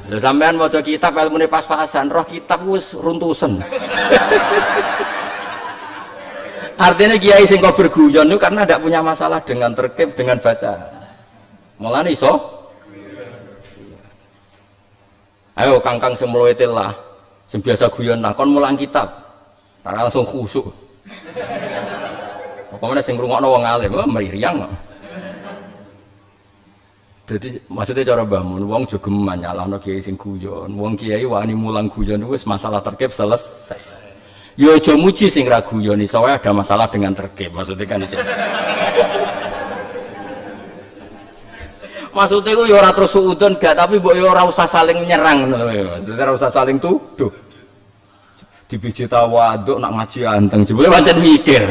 Lha sampean maca kitab ilmune pas-pasan, roh kitab wis runtusen. Artinya kiai sing kok berguyon itu karena tidak punya masalah dengan terkep dengan bacaan. Malah iso. Ayo kangkang semloetil lah. Sing biasa guyon nah kon mulang kitab. Karena langsung khusuk. Pokoknya sing ngrungokno wong alim, meriang kok. Jadi maksudnya cara bangun wong jogeman nyalahno kiai sing guyon. Wong kiai wani mulang guyon wis masalah terkep selesai. Yo aja muji sing ra guyon iso wae ada masalah dengan terkep. Maksudnya kan iso. Maksudnya ku yo ora terus suudon gak tapi mbok yo ora usah saling nyerang ngono lho. Maksudnya ora usah saling tuduh. Dibiji tawaduk nak ngaji anteng jebule pancen mikir.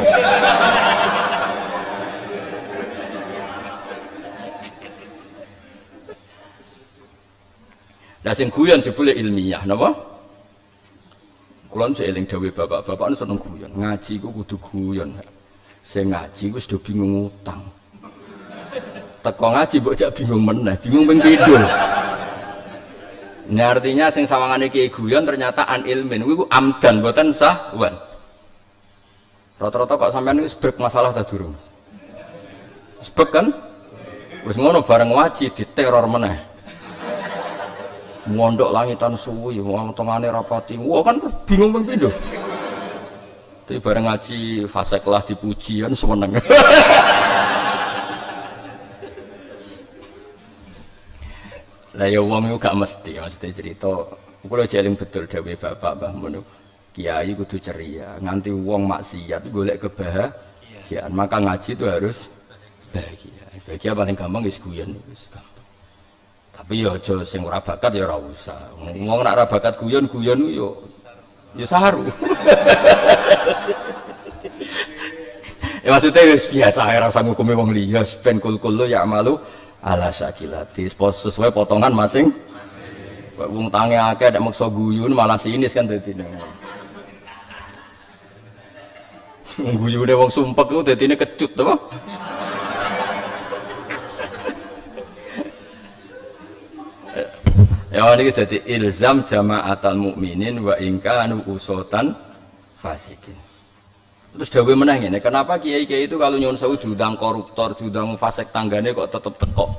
Lah sing guyon jebule ilmiah napa? Kulon seeling dawuh bapak-bapak seneng guyon. Ngaji ku kudu guyon. Sing ngaji wis do bingung utang. Teko ngaji mbok jak bingung meneh, bingung ping pindho. Ini artinya sing sawangane kiai guyon ternyata an ilmin kuwi ku amdan mboten sahwan. Rata-rata kok sampean wis brek masalah ta durung? Sebek kan? Wis ngono bareng ngaji diteror meneh. Mondok langitan suwi, wong tengane rapati. Wah kan bingung ping pindho. Tapi bareng ngaji fase kelas dipujian seneng. Lah ya wong iku gak mesti cerita. Kula jeling betul dawuh bapak Mbah Mun. kiai kudu ceria, nganti wong maksiat golek kebahagiaan. Maka ngaji itu harus bahagia. Bahagia paling gampang wis guyon wis gampang. Tapi ya aja sing ora bakat ya ora usah. Wong nek ora bakat guyon yo saru. Ya maksudnya wis biasa ora usah ngukumi wong liya, ben kul-kul ya malu ala sakilati. Sesuai potongan masing. Wong tangi akeh nek maksa guyon malah sinis kan dadine. Guyune wong sumpek ku dadine kecut to. Ya ini jadi ilzam jama'atal mukminin wa ingkanu usotan fasikin. Terus dawe menang ini, kenapa kiai-kiai itu kalau nyuwun sewu diundang koruptor, diundang fasik tanggane kok tetep teko?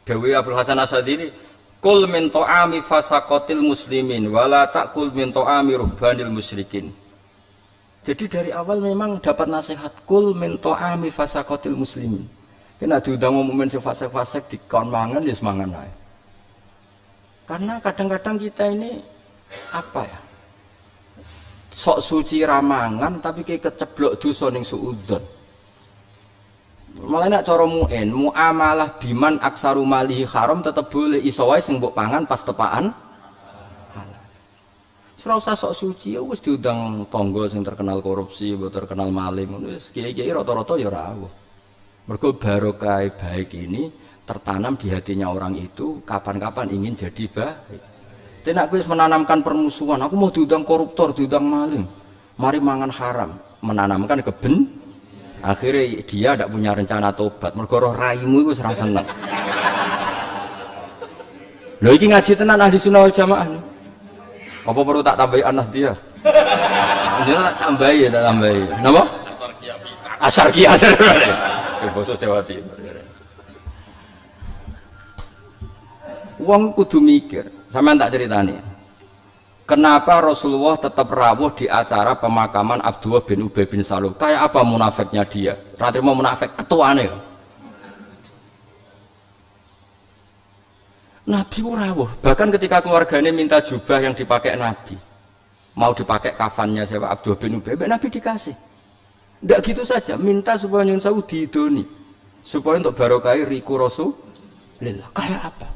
Dawe Abdul Hasan Asyadili, kul min ta'ami fasakotil muslimin, wala ta'kul min ta'ami ruhbanil musyrikin. Jadi dari awal memang dapat nasihat, kul min ta'ami fasakotil muslimin. Kena diundang mukmin si fasik-fasik dikon mangan ya semangan ae. Karena kadang-kadang kita ini apa ya, sok suci ramangan tapi kayak keceblok dosa ning suudzon. Malah nek cara muamalah biman aksaru malihi haram tetep boleh iso wae sing mbok pangan pas tepaan halal. Ora usah sok suci wis diundang tangga sing terkenal korupsi, mbok terkenal maling, wis kiai-kiai rata-rata ya ora awuh. Mergo barokah baik ini tertanam di hatinya orang itu kapan-kapan ingin jadi baik. Tidak aku menanamkan permusuhan, aku mau diundang koruptor, diundang maling, mari mangan haram, menanamkan keben. Akhirnya dia tidak punya rencana tobat. Mergo roh raimu itu serasa senang. Loh ini ngaji tenan ahli sunnah wal jamaah nih. Apa perlu tak tambahi anak dia? Dia tak tambahi, tak tambahi. Kenapa? Asar kia bisa. Asar kia. Sebosok Jawa Timur. Wong kudu mikir, sampean tak ceritani. Kenapa Rasulullah tetap rawuh di acara pemakaman Abdullah bin Ubay bin Salul? Kayak apa munafiknya dia? Ratri mau munafik ketuane. Nabi rawuh, bahkan ketika keluarganya minta jubah yang dipakai Nabi, mau dipakai kafannya siapa Abdullah bin Ubay, Nabi dikasih. Tidak gitu saja, minta supaya nyun sewu diidoni, supaya untuk barokah riku Rasulullah. Kayak apa?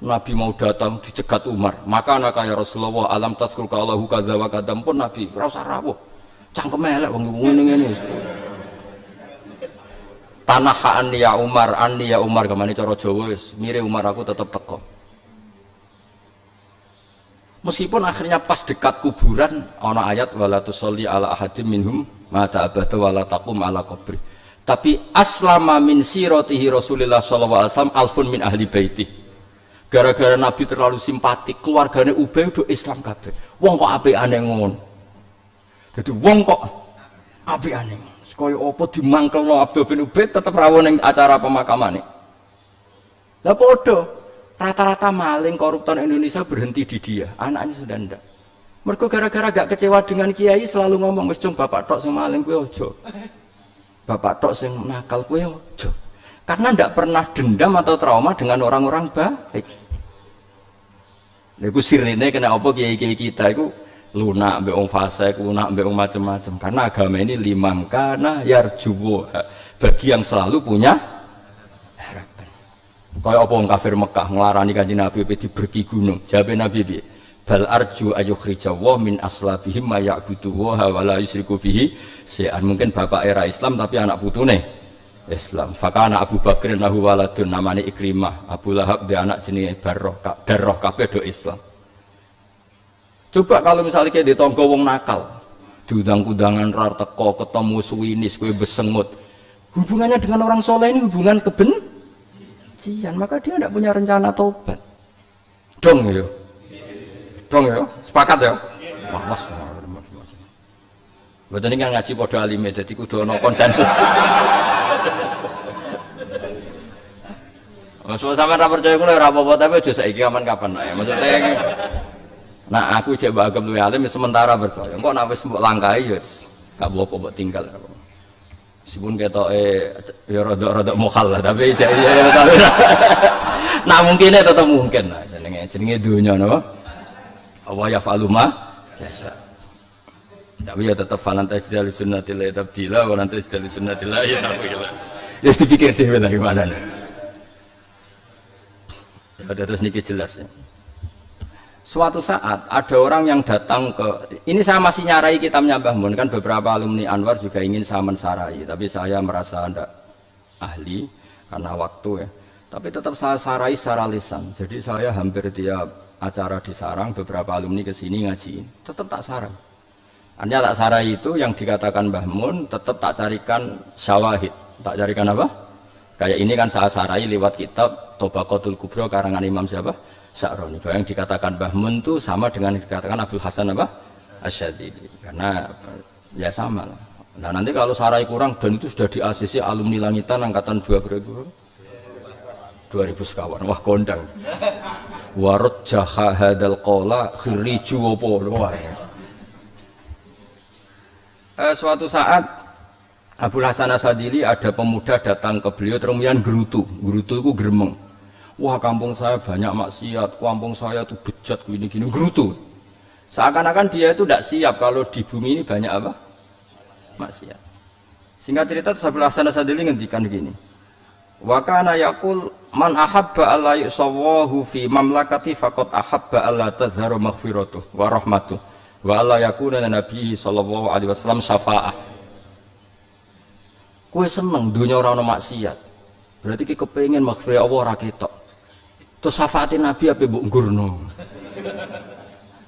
Nabi mau datang dicegat Umar, maka anak kaya Rasulullah alam tazkur Allahu kadza wa kadam pun Nabi ora usah rawuh. Cangkem elek wong ngene-ngene. Tanah anni ya Umar kemana cara Jawa wis mire Umar aku tetep teko. Meskipun akhirnya pas dekat kuburan ana ayat wala tusolli ala ahadim minhum mata abada wala taqum ala qabri. Tapi aslama min siratihi Rasulullah sallallahu alaihi wasallam alfun min ahli baiti. Gara-gara Nabi terlalu simpatik, keluarganya Ubay udah Islam kabeh. Wong kok apikane ngono. Jadi wong kok apikane ngono. Kaya apa dimangkelno Abdul bin Ubay tetep rawuh ning acara pemakamane. Lah padha rata-rata maling koruptor Indonesia berhenti di dia, anaknya sudah ndak. Mergo gara-gara gak kecewa dengan kiai selalu ngomong wis cung bapak tok sing maling kowe aja. Bapak tok sing nakal kowe aja. Karena ndak pernah dendam atau trauma dengan orang-orang baik. Iku sirine kena apa kiai-kiai kita iku lunak mbek wong fasik, lunak mbek wong macam-macam. Karena agama ini limam kana yarjuwa, bagi yang selalu punya harapan. Kaya apa wong kafir Mekah nglarani Kanjeng Nabi diberki gunung. Jawabe Nabi piye? Bal arju ayukhrijawa min aslabihim ma ya'budu wa la yusyriku bihi syai'an. Mungkin bapak era Islam tapi anak putune Islam. Fakana Abu Bakr lahu waladun namanya Ikrimah. Abu Lahab dia anak jenis Darroh kabeh do Islam. Coba kalau misalnya kayak ditonggo wong nakal, diundang-undangan rar teko ketemu suwinis kowe besengut. Hubungannya dengan orang soleh ini hubungan kebencian, maka dia tidak punya rencana tobat. Dong ya. Dong ya. Sepakat ya? Wah, mas. Betul ini kan ngaji pada alimnya, jadi kudu ono konsensus. Maksudnya sampai tak percaya aku ora apa-apa tapi aja saiki kapan-kapan ya. Maksudnya nah aku cek bagem luwe alim sementara percaya. Engko nek wis mbok langkahi ya gak apa-apa mbok tinggal. Meskipun ketoke ya rada-rada mukhal lah tapi cek ya tapi nah mungkinnya tetap mungkin lah jenenge donya napa. Apa ya faluma biasa. Tapi ya tetap falan tajidal sunnatillah tabdila wa lan tajidal sunnatillah ya tapi ya. Ya dipikir dhewe ta gimana nih. Ya terus niki jelas ya. Suatu saat ada orang yang datang ke ini, saya masih nyarai kitabnya Mbah Mun, kan beberapa alumni Anwar juga ingin saya mensarai, tapi saya merasa tidak ahli karena waktu ya. Tapi tetap saya sarai secara lisan. Jadi saya hampir tiap acara di sarang beberapa alumni kesini ngajiin, tetap tak sarai. Artinya tak sarai itu yang dikatakan Mbah Mun tetap tak carikan syawahid. Tak carikan apa? Kayak ini kan saya sarai lewat kitab Tobaqatul Kubra karangan Imam siapa? Sa'roni. Yang dikatakan Mbah Mun itu sama dengan dikatakan Abdul Hasan apa? Asyadili. Karena ya sama lah. Nah nanti kalau sarai kurang dan itu sudah di ACC alumni langitan angkatan 2000 sekawan. Wah kondang. Warot jaha hadal qola khiriju opo. Suatu saat Abdul Hasan Asyadili ada pemuda datang ke beliau kemudian gerutu itu geremeng. Wah kampung saya banyak maksiat, kampung saya itu bejat gini-gini, gerutu. Seakan-akan dia itu tidak siap kalau di bumi ini banyak apa? Maksiat. Singkat cerita Abdul Hasan Asyadili ngendikan begini. Wa kana yaqul man ahabba alla yusawahu fi mamlakati faqad ahabba alla tadhharu maghfiratuh wa rahmatuh wa alla yakuna nabi sallallahu alaihi wasallam syafa'ah. Kowe seneng dunya ora ono maksiat. Berarti ki kepengin maghfirah Allah ora ketok. Terus syafaatin Nabi apa mbok ngurno.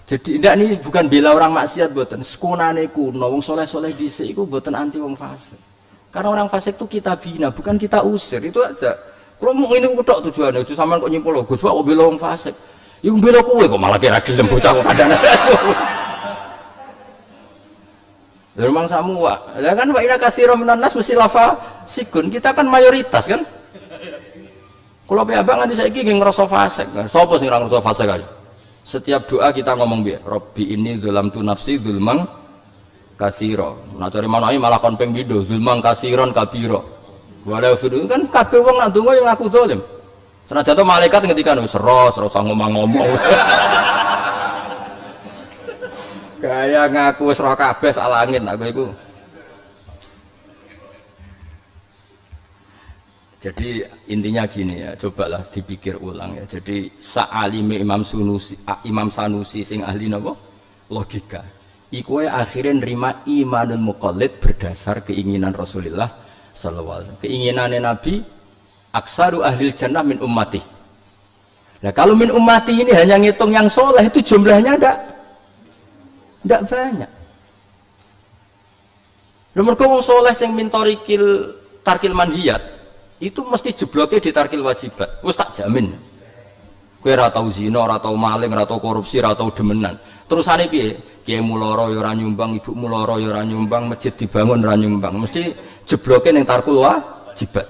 Jadi ndak ini bukan bela orang maksiat mboten. Sekunane kuno wong saleh-saleh dhisik iku mboten anti wong fasik. Karena orang fasik itu kita bina, bukan kita usir. Itu aja. Kalau mau ini tok tujuannya, itu sampean kok nyimpul Gus kok bela wong fasik. Ya bela kowe kok malah kira gelem bocah kok kadang. Lha mangsamu wae. Lah kan wa ina katsira minan nas mesti lafa sikun. Kita kan mayoritas kan. Kalau abang nanti saya ingin ngerasa fasik, siapa sih orang ngerasa fasik aja? Setiap doa kita ngomong biar Robbi ini zulamtu nafsi zulmang kasiro. Nah cari mana ini malah konpeng bido zulmang kasiron kabiro. Walau fidu kan kabeh wong nak donga yang ngaku zalim. Senajan jatuh malaikat ngendikan wis ros ora usah ngomong-ngomong. Gaya ngaku wis roh kabeh sak langit aku iku. Jadi intinya gini ya, cobalah dipikir ulang ya. Jadi sa'alime Imam Sanusi sing ahli napa? Logika. Iku akhirnya nerima imanul muqallid berdasar keinginan Rasulullah sallallahu alaihi wasallam. Keinginannya Nabi aksaru ahlil jannah min ummati. Nah kalau min ummati ini hanya ngitung yang soleh itu jumlahnya enggak banyak. Nomor wong soleh sing min tarkil manhiyat itu mesti jebloknya di tarkil wajibat. Wis tak jamin. Kowe ora tau zina, ora tau maling, ora tau korupsi, ora tau demenan. Terusane piye? Kiai muloro ya ora nyumbang, ibu muloro ya ora nyumbang, masjid dibangun ora nyumbang. Mesti jebloknya ning tarkul wajibat.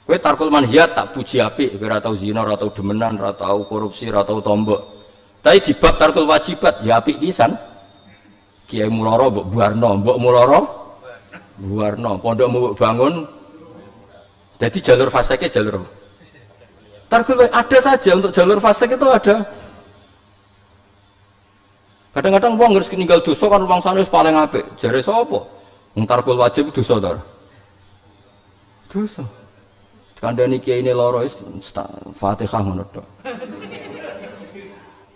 Kowe tarkul manhiyat tak puji apik, kowe ora tau zina, ora tau demenan, ora tau korupsi, ora tau tombok. Tapi di bab tarkul wajibat ya apik pisan. Kiai muloro mbok buarno, mbok muloro buarno, pondok mbok bangun. Jadi jalur faseknya jalur tarkul ada saja untuk jalur fasek itu ada. Kadang-kadang wong harus ninggal dosa kan rumang sana paling apik. Jare sapa? Wong tarkul wajib dosa to. Dosa. Kandhane kiai ini loro wis Fatihah ngono tok.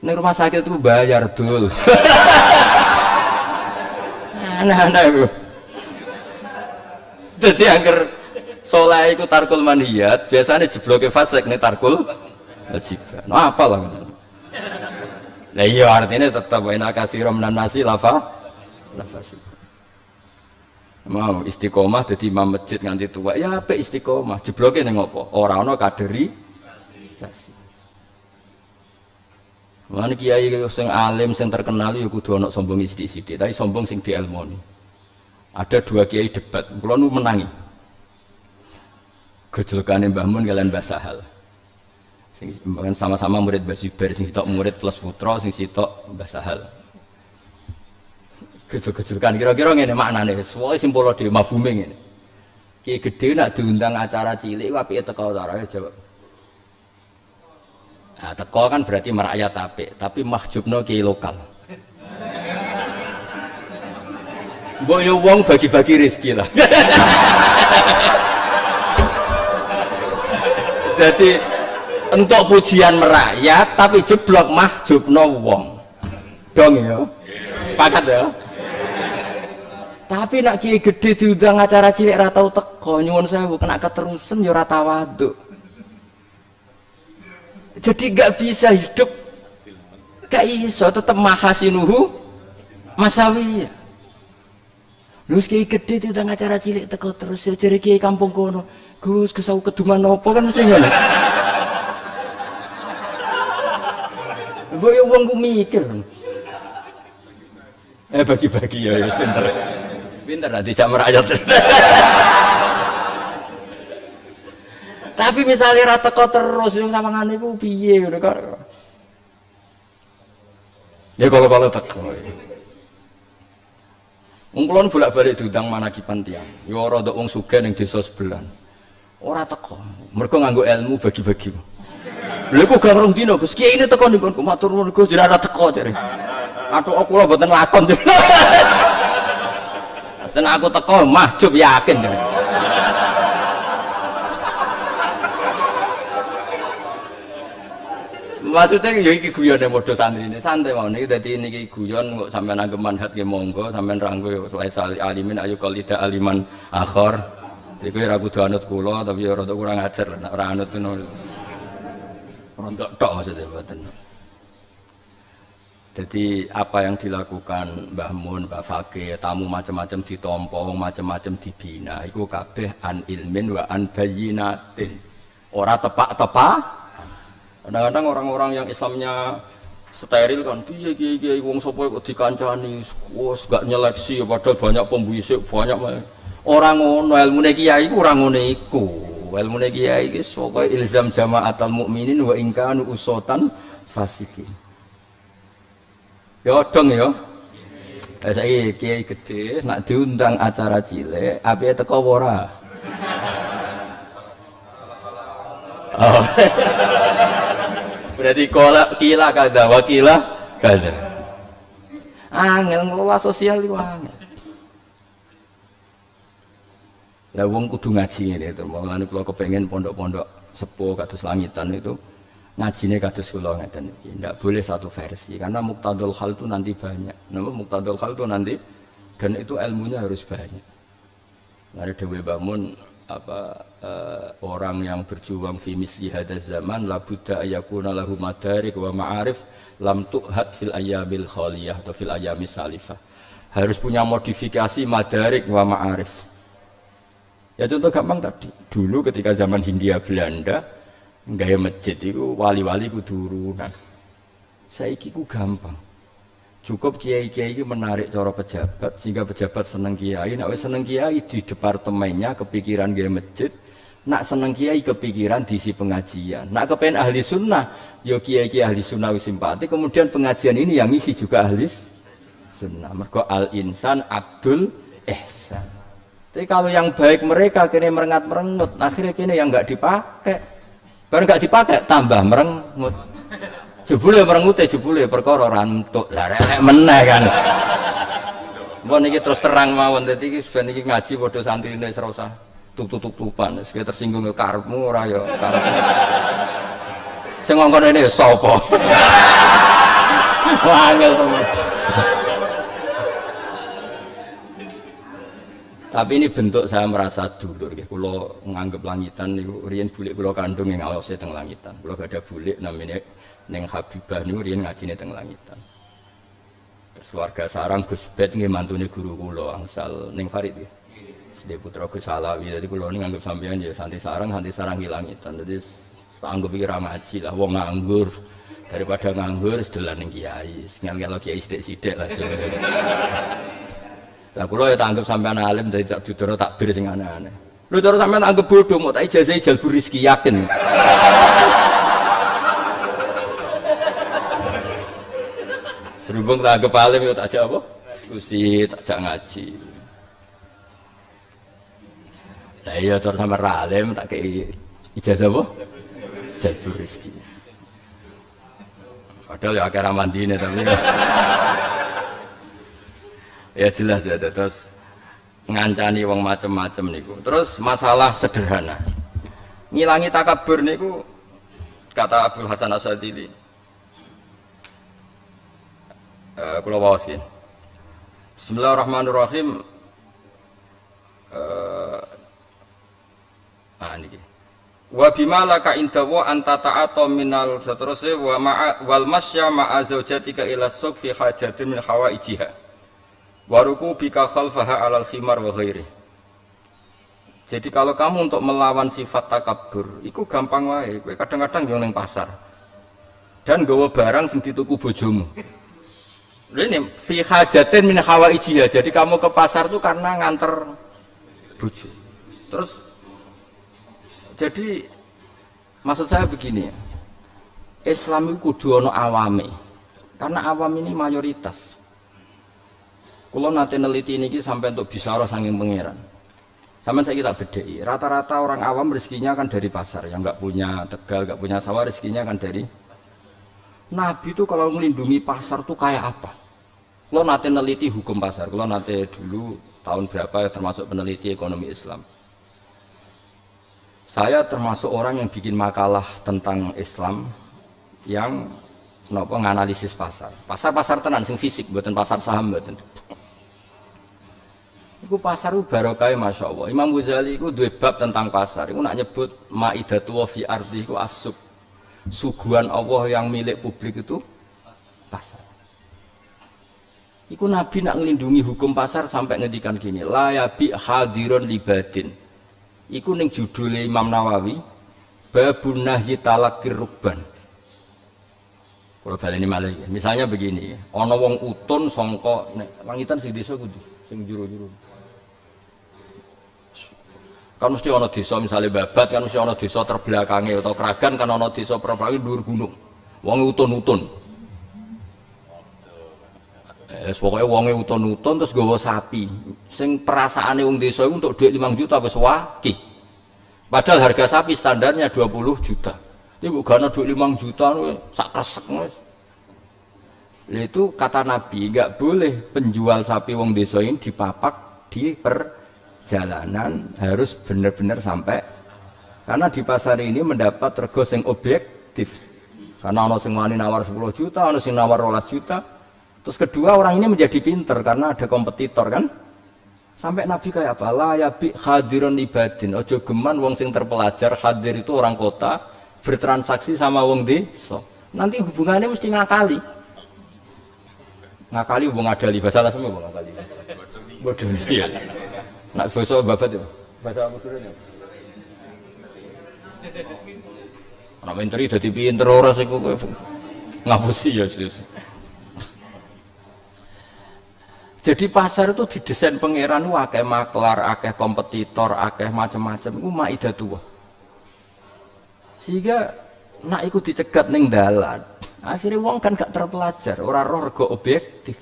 Ning rumah sakit itu bayar dul. Nah, itu. Jadi angker soleh iku tarkul manhiyat, biasanya jebloke fasik nih tarkul wajibat. Nah apalah. Lah iya artinya tetap ina katsiran minan nasi lafasi. Mau istiqomah dadi imam masjid nganti tua. Ya apik istiqomah, jebloke ning apa? Ora ana kaderisasi. Lan kiai sing alim sing terkenal ya kudu ana sombong sithik-sithik, tapi sombong sing dielmoni. Ada dua kiai debat, kula nu menangi. Gejolakane Mbah Mun kalian Mbah Sahal. Sing sama-sama murid Mbah Zubair, sing sitok murid plus putra, sing sitok Mbah Sahal. Gejol-gejolkan kira-kira ngene maknane, suwe simpul dhewe mafhume ngene. Ki gedhe nak diundang acara cilik apike teko ora jawab. Nah, teko kan berarti merakyat apik, tapi mahjubno ki lokal. Mbok yo wong bagi-bagi rezeki lah. Jadi untuk pujian merakyat tapi jeblok mahjubno wong. Dong ya. Sepakat ya. Tapi nak kiai gede diundang acara cilik ra tau teko, nyuwun sewu kena keterusan ya ora tawaduk. Jadi gak bisa hidup gak iso tetep mahasinuhu masawi. Terus kiai gede diundang acara cilik teko terus ya jare kiai kampung kono. Gus kesau keduman apa kan mesti ngono. Mbok yo wong ku mikir. Bagi-bagi ya pinter. Pinter nanti jam rakyat. Tapi misalnya rata teko terus yang samangane iku piye ngono kok. Ya kalau teko. Wong kula bolak-balik diundang manakipan tiyang. Ya rada wong sugih ning desa sebelah. Ora teko. Mergo nganggo ilmu bagi-bagi. Lha kok gak rong dina Gus. Kiai ini teko niku matur nuwun Gus jenengan ora teko jare. Aduh kula mboten lakon. Setelah aku teko mahjub yakin. Maksudnya ya iki guyon yang bodoh santri ini santai mau nih. Jadi ini guyon kok sampai nanggep manhat ke monggo sampai ranggo soal alimin ayu kalau tidak aliman akhor. Jadi gue ragu tuh anut kulo tapi ya rada kurang ajar lah. Orang anut tuh rontok tok maksudnya buatan. Jadi apa yang dilakukan Mbah Mun, Mbah Fakih, tamu macam-macam ditompong, macam-macam dibina, itu kabeh an ilmin wa an bayyinatin. Ora tepak-tepak. Kadang-kadang orang-orang yang Islamnya steril kan, piye kiye wong sapa kok dikancani, wis gak nyeleksi padahal banyak pembisik, banyak orang ngono ilmune kiai iku ora ngono iku. Ilmune kiai iki pokoke ilzam jamaatul mukminin wa in kanu usatan fasikin. Ya dong ya. Saiki kiai gede nak diundang acara cilik, apike teko ora? Oh. Berarti kila kada wakila kada. Angel ngelola sosial itu angel. Lah wong kudu ngaji ngene to. Mulane kula kepengin pondok-pondok sepuh kados langitan itu ngajine kados kula ngeten iki. Ndak boleh satu versi karena muqtadul hal itu nanti banyak. Napa muqtadul hal itu nanti dan itu ilmunya harus banyak. Ada dewe bangun orang yang berjuang fi misli hadaz zaman la budda ayakuna lahu madarik wa ma'arif lam tu'had fil ayyamil khaliyah atau fil ayyamis salifah. Harus punya modifikasi madarik wa ma'arif. Ya contoh gampang tadi. Dulu ketika zaman Hindia Belanda gaya masjid itu wali-wali kudu urunan. Saiki ku gampang. Cukup kiai-kiai itu menarik cara pejabat sehingga pejabat seneng kiai. Nak seneng kiai di departemennya kepikiran gaya masjid. Nak seneng kiai kepikiran diisi pengajian. Nak kepengen ahli sunnah, yo kiai-kiai ahli sunnah simpati. Kemudian pengajian ini yang isi juga ahli sunnah. Mergo al insan abdul ihsan. Tapi kalau yang baik mereka kini merengat-merengut, akhirnya kini yang nggak dipakai. Baru nggak dipakai tambah merengut. Jebule merengute jebule perkara ora entuk. Lah rek meneh kan. Mbon iki terus terang mawon dadi iki ben iki ngaji padha santrine wis ora usah tutup-tutupan. Wis tersinggung ke karepmu ora ya karepmu. Sing ngongkon ini sapa? Wangel temen. Tapi ini bentuk saya merasa dulur nggih. Kula nganggep langitan niku riyen bulik kula kandung yang ngawase teng langitan. Kula gak ada bulik namanya Neng Habibah niku riyen ngajine teng langitan. Terus keluarga sarang Gus Bet nggih mantune guru kula angsal ning Farid nggih. Sedhe putra Gus Alawi. Dadi kula niku nganggep sampeyan ya santi sarang langitan. Dadi anggap iki ra ngaji lah wong nganggur. Daripada nganggur sedolan ning kiai. Ngel-ngelo kiai sithik-sithik langsung. Lah kula ya tak anggap sampeyan alim dadi tak dudoro takbir sing aneh-aneh. Lho cara sampeyan anggap bodoh mau tak ijazah jalbu rezeki yakin. Berhubung tak anggap alim ya tak ajak apa? Diskusi, tak ajak ngaji. Lah iya cara sampeyan alim tak kei ijazah apa? Jalbu rezeki. Padahal ya akeh ra mandine tapi Ya jelas ya, terus ngancani wong macem-macem niku. Terus masalah sederhana. Ngilangi takabur niku kata Abdul Hasan Asyadzili. Kula waos nggih. Bismillahirrahmanirrahim. Niki. Wa bima laka indawa anta ta'ata minal seterusnya wal masya ma'a zaujatika ila suq fi hajatin min hawaijiha wa rukubika khalfaha alal khimar wa ghairi. Jadi kalau kamu untuk melawan sifat takabur iku gampang wae, kowe kadang-kadang yo ning pasar dan nggawa barang sing dituku bojomu. Ini fi hajatin min hawaijiha, jadi kamu ke pasar tuh karena nganter bojo. Terus jadi maksud saya begini, Islam itu kudu ono awame, karena awam ini mayoritas. Kalau nanti neliti ini sampai untuk bisyarah saking pangeran, sampai saya kita bedai. Rata-rata orang awam rezekinya kan dari pasar, yang nggak punya tegal, nggak punya sawah rezekinya kan dari. Nabi itu kalau melindungi pasar tuh kayak apa? Kalau nanti neliti hukum pasar, kalau nanti dulu tahun berapa termasuk peneliti ekonomi Islam. Saya termasuk orang yang bikin makalah tentang Islam yang nganalisis pasar. Pasar tenan sing fisik, buatan pasar saham buatan. Iku pasar itu barokah masya Allah. Imam Ghazali itu dua bab tentang pasar. Iku nak nyebut maidatu wa fi ardi iku asuk. Suguhan Allah yang milik publik itu pasar. Iku Nabi nak ngelindungi hukum pasar sampai ngedikan gini. La yabi hadirun libadin. Iku ning judule Imam Nawawi babun nahyi talaqir rukban. Kalau baleni malih misalnya begini, ana wong utun sangka nek wangitan sing desa kudu sing jero-jero. Kan mesti ana desa misalnya Babat kan mesti ana desa terbelakange atau Kragan kan ana desa perapake dhuwur gunung. Wong utun-utun. Pokoknya wonge uton-uton terus gawa sapi sing perasaane wong desa iku untuk duit 5 juta wis wakih. Padahal harga sapi standarnya 20 juta. Ini bukan duit 5 juta sak kresek wis. Itu kata Nabi, enggak boleh penjual sapi wong desa ini dipapak di perjalanan, harus benar-benar sampai. Karena di pasar ini mendapat rego sing objektif. Karena ana sing wani nawar 10 juta, ana sing nawar 12 juta. Terus kedua orang ini menjadi pinter karena ada kompetitor kan. Sampai Nabi kayak apa? La yabi hadirun ibadin. Ojo geman wong sing terpelajar, hadir itu orang kota bertransaksi sama wong desa. Nanti hubungannya mesti ngakali. Ngakali wong ngadali bahasa lah semua wong ngakali. Bodoh iya. Nak bahasa babat ya. Bahasa apa turunnya? Anak menteri dadi pinter ora sik ngapusi ya serius. Jadi pasar itu didesain pangeran akeh maklar, akeh kompetitor, akeh macam-macam iku maidatullah. Sehingga nak ikut dicegat ning dalan, akhirnya wong kan gak terpelajar, ora roh rego objektif.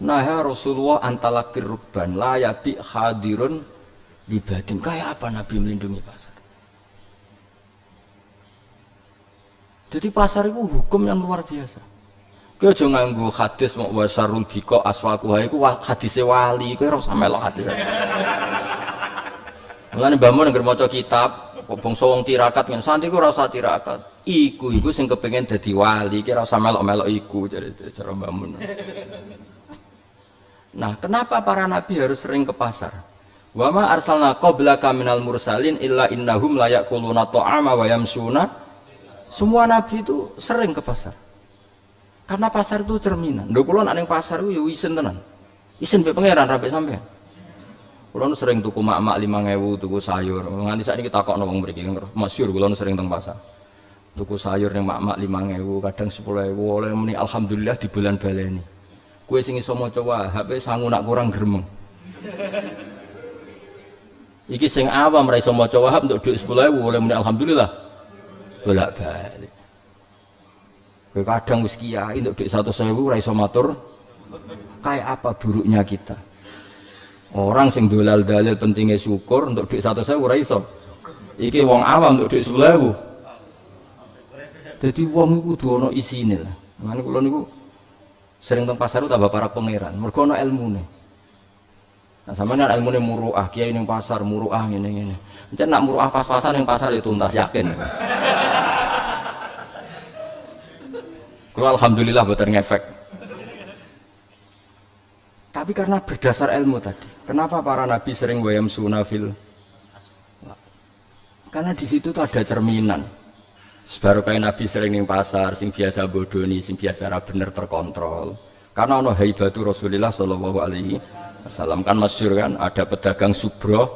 Nah ya Rasulullah antalakir rubban la yabi hadirun dibadin. Kayak apa Nabi melindungi pasar? Jadi pasar itu hukum yang luar biasa. Kowe aja nganggo hadis mau wasarul biko aswaquha iku hadise wali, kowe ora usah melok hadis. Mulane mbahmu nek maca kitab bangsa wong tirakat men santri ku ora usah tirakat. Iku sing kepengin dadi wali, ki ora usah melok-melok iku cara mbahmu. Nah, kenapa para nabi harus sering ke pasar? Wa ma arsalna qablaka minal mursalin illa innahum la yaquluna ta'ama wa yamsuna. Semua nabi itu sering ke pasar. Karena pasar itu cerminan. Lho kula nek ning pasar ku yo isin tenan. Isin be pangeran rapi sampean. Kula sering tuku mak-mak 5.000 tuku sayur. Nganti saiki takokno wong mriki masyhur kula sering teng pasar. Tuku sayur ning mak-mak 5.000, kadang 10.000 oleh muni alhamdulillah di bulan baleni. Kowe sing iso maca Wahab sangu nak kurang gremeng. Iki sing awam ra iso maca Wahab untuk dhuwit 10.000 oleh muni alhamdulillah. Bolak-balik. Kadang wis kiai untuk duit 100.000 ora iso matur. Kayak apa buruknya kita? Orang sing dolal dalil pentingnya syukur untuk duit 100.000 ora iso. Iki wong awam untuk duit 10.000. Dadi wong iku kudu ana isine lah. Mane kula niku Sering teng pasar tambah para pangeran. Mergo ana ilmune. Nah, sampeyan ilmune muruah, kiai ning pasar muruah ngene-ngene. Encen nak muruah pas-pasan ning pasar itu tuntas yakin. Kalau alhamdulillah boten ngefek. Tapi karena berdasar ilmu tadi, kenapa para nabi sering wayam sunafil? Karena di situ tuh ada cerminan. Sebaru kayak nabi sering ning pasar, sing biasa bodoni, sing biasa ra bener terkontrol. Karena ono haibatu Rasulullah sallallahu alaihi wasallam kan masyhur kan, ada pedagang subroh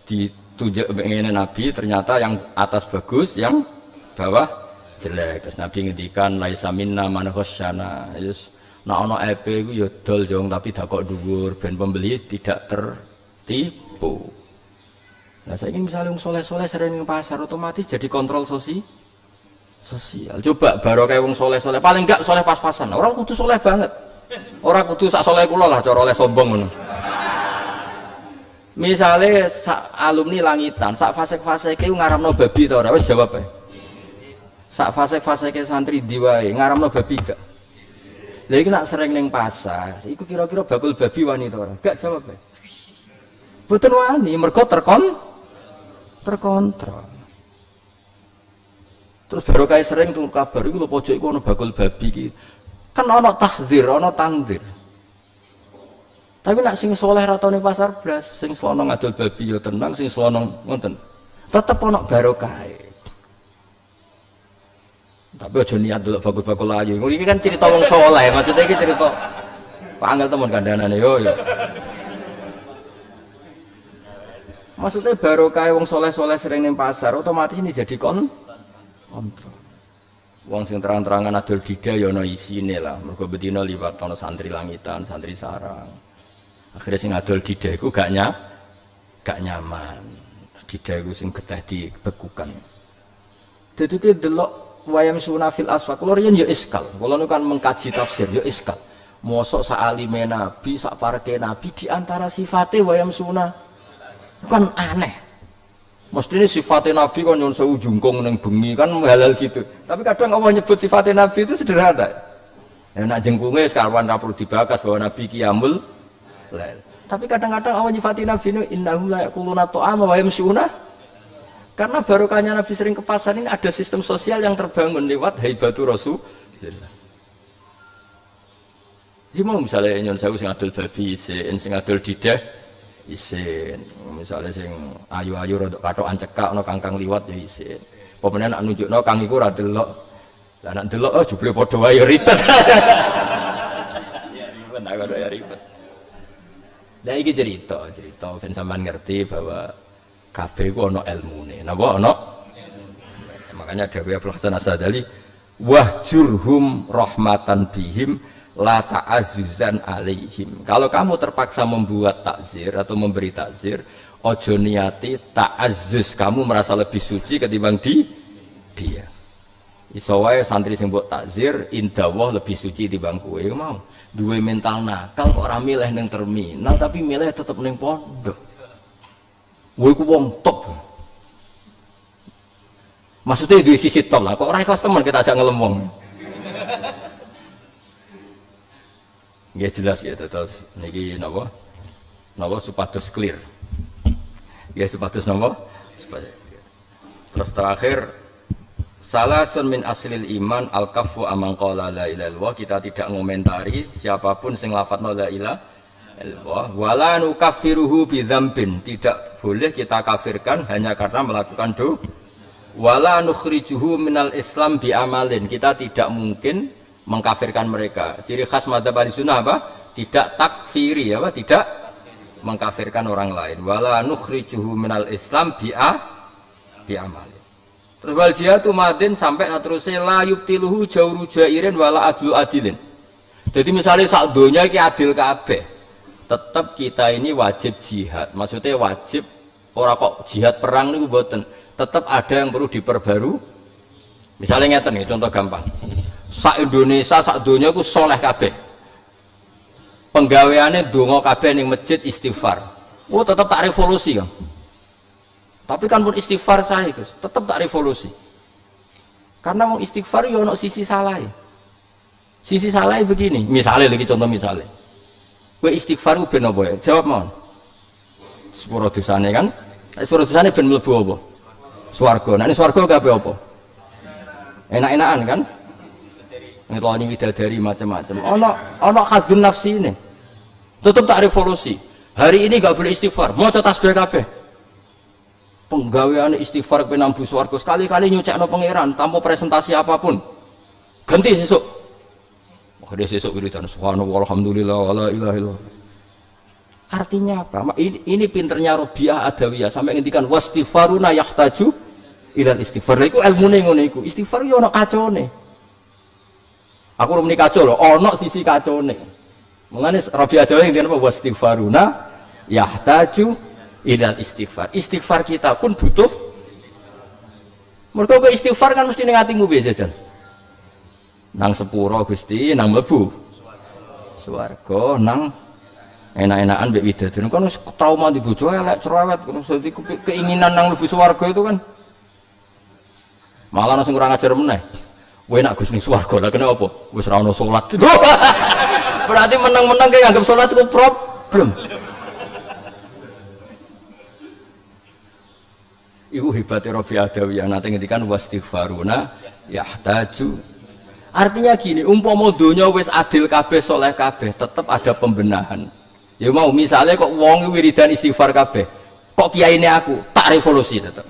ditunjuk ngene nabi, ternyata yang atas bagus, yang bawah jelek. Terus nabi ngendikan laisa minna man khasyana. Yes. Nah ono EP iku ya dol jong tapi dakok dhuwur ben pembeli tidak tertipu. Nah saya ingin misalnya wong soleh-soleh sering ning pasar otomatis jadi kontrol sosial. Coba baru kayak wong soleh-soleh paling enggak soleh pas-pasan. Orang kudu soleh banget. Orang kudu sak soleh kula lah cara oleh sombong ngono. Misale alumni langitan, sak fasek-faseke ngaramno babi ta ora? Wis jawab ae. Sak fasek-faseke santri ndi wae ngaramno babi gak? Lha iki nak sering ning pasar, iku kira-kira bakul babi wani ta ora? Gak jawab ae. Boten wani mergo terkontrol. Terus baru kayak sering tunggu kabar itu lho pojok iku ono bakul babi iki. Kan ono tahdzir, ono tangdzir. Tapi nak sing soleh ra tau ning pasar blas, sing slono ngadol babi ya tenang, sing slono ngoten. Tetep ono barokahe. Tapi aja niat delok bakul-bakul ayu. Iki kan cerita wong soleh, maksudnya iki cerita Pak Angel temen kandhanane yo. Maksudnya barokah wong soleh-soleh sering ning pasar, otomatis ini jadi kontrol. Wong sing terang-terangan adol dida ya ana isine lah. Mergo betina liwat ana santri langitan, santri sarang. Akhirnya sing adol dida iku gak nyaman. Dida iku sing getih dibekukan. Dadi ki delok wayam sunafil asfaq. Kulo riyen ya iskal. Kulo kan mengkaji tafsir ya iskal. Mosok sak alime nabi, sak pareke nabi di antara sifate wayam sunah kan aneh. Mesti ini sifatnya Nabi kan nyun sewu jungkung neng bengi kan halal gitu. Tapi kadang Allah nyebut sifatnya Nabi itu sederhana. Ya nak jengkungnya sekarang rapor dibakas bahwa Nabi qiyamul lail. Tapi kadang-kadang Allah nyifatin Nabi ini innahum la yaquluna ta'ama wa yamshuna. Karena barokahnya Nabi sering ke pasar ini ada sistem sosial yang terbangun lewat haibatu Rasulullah. Ini mau misalnya nyun sewu sing adol babi, sing adol didah isin, misalnya sing ayu-ayu rodok katokan cekak ana kangkang liwat ya isin. Pemene nak nunjukno kang iku ora delok. Lah nak delok oh jebule padha wae ribet. Ya ribet agak ya ribet. Lah iki cerita ben sampean ngerti bahwa kabeh ku ana ilmune. Napa ana? Makanya dawuh Abdul Hasan As-Sadali wahjurhum rahmatan bihim la ta'azzuzan alaihim. Kalau kamu terpaksa membuat takzir atau memberi takzir, ojo niati ta'azzuz, kamu merasa lebih suci ketimbang dia. Iso wae santri sing mbok takzir indawah lebih suci timbang kowe. Mau duwe mental nakal kok ora milih ning terminal tapi milih tetep ning pondok. Kowe ku wong top. Maksudnya duwe sisi top lah, kok ora ikhlas temen kita ajak ngelem wong. Ya jelas ya terus niki napa supados clear. Ya supados napa? Supaya clear. Terus terakhir salasun min aslil iman al-kaffu amman qala la ilaha illallah. Kita tidak ngomentari siapapun sing lafadzna la ilaha illallah wala nukaffiruhu bidzambin. Tidak boleh kita kafirkan hanya karena melakukan dosa. Wala nukhrijuhu minal islam bi amalin. Kita tidak mungkin mengkafirkan mereka. Ciri khas madzhab Ahlussunnah apa? Tidak takfiri apa? Tidak mengkafirkan orang lain. Wala nukhrijuhu minal Islam bi amalin. Terus wal jihadu madin sampai terusé la yubtiluhu jawru jairin wala adlu adilin. Jadi misalnya sak donya iki adil kabeh. Tetap kita ini wajib jihad. Maksudnya wajib ora kok jihad perang niku mboten. Tetap ada yang perlu diperbaru. Misalnya ngeten nih contoh gampang. Sak Indonesia sak donya ku soleh kabeh. Penggaweane donga kabeh ning masjid istighfar. Oh tetap tak revolusi kan. Tapi kan pun istighfar sah itu, tetap tak revolusi. Karena mau istighfar yo ono sisi salah. Sisi salah begini, misalnya lagi contoh misalnya, kowe istighfar ben apa ya? Jawab mohon. Sepuro dosane kan? Sepuro dosane ben mlebu apa? Swarga. Nek swarga kabeh apa? Enak-enakan kan? Ngeloni widadari macam-macam. Ono khazun nafsi ini. Tetap tak revolusi. Hari ini gak boleh istighfar, mau tasbih kabeh. Penggawean istighfar penambu swarga sekali-kali nyucekno pangeran tanpa presentasi apapun. Ganti sesuk. Dia sesuk wiridan subhanallah alhamdulillah wala ilaha illallah. Artinya apa? Ini pinternya Rabi'ah Adawiyah sampai ngendikan wastighfaruna yahtaju ilal istighfar. Iku ilmune ngono iku. Istighfar yo ono kacone. Aku ora muni kacau lho, ono sisi kacone. Mulane Rabi'ah Adawiyah ngendikan apa wastighfaruna yahtaju ilal istighfar. Istighfar kita pun butuh. Mergo kok istighfar kan mesti ning atimu piye jajan. Nang sepuro Gusti, nang mlebu swarga, nang enak-enakan mbek widadari kan wis trauma di bojo elek cerewet dadi keinginan nang mlebu swarga itu kan malah sing kurang ajar meneh. Kowe nak Gus ning swarga lha kene apa? Wis ra ono salat. Berarti menang-menang kayak anggap salat itu problem. Iku hebatnya Rabi'ah Adawiyah nanti ngendikan wastighfaruna yahtaju. Artinya gini, umpama donya wis adil kabeh soleh kabeh, tetap ada pembenahan. Ya mau misalnya kok wong wiridan istighfar kabeh, kok kiyaine aku tak revolusi tetap.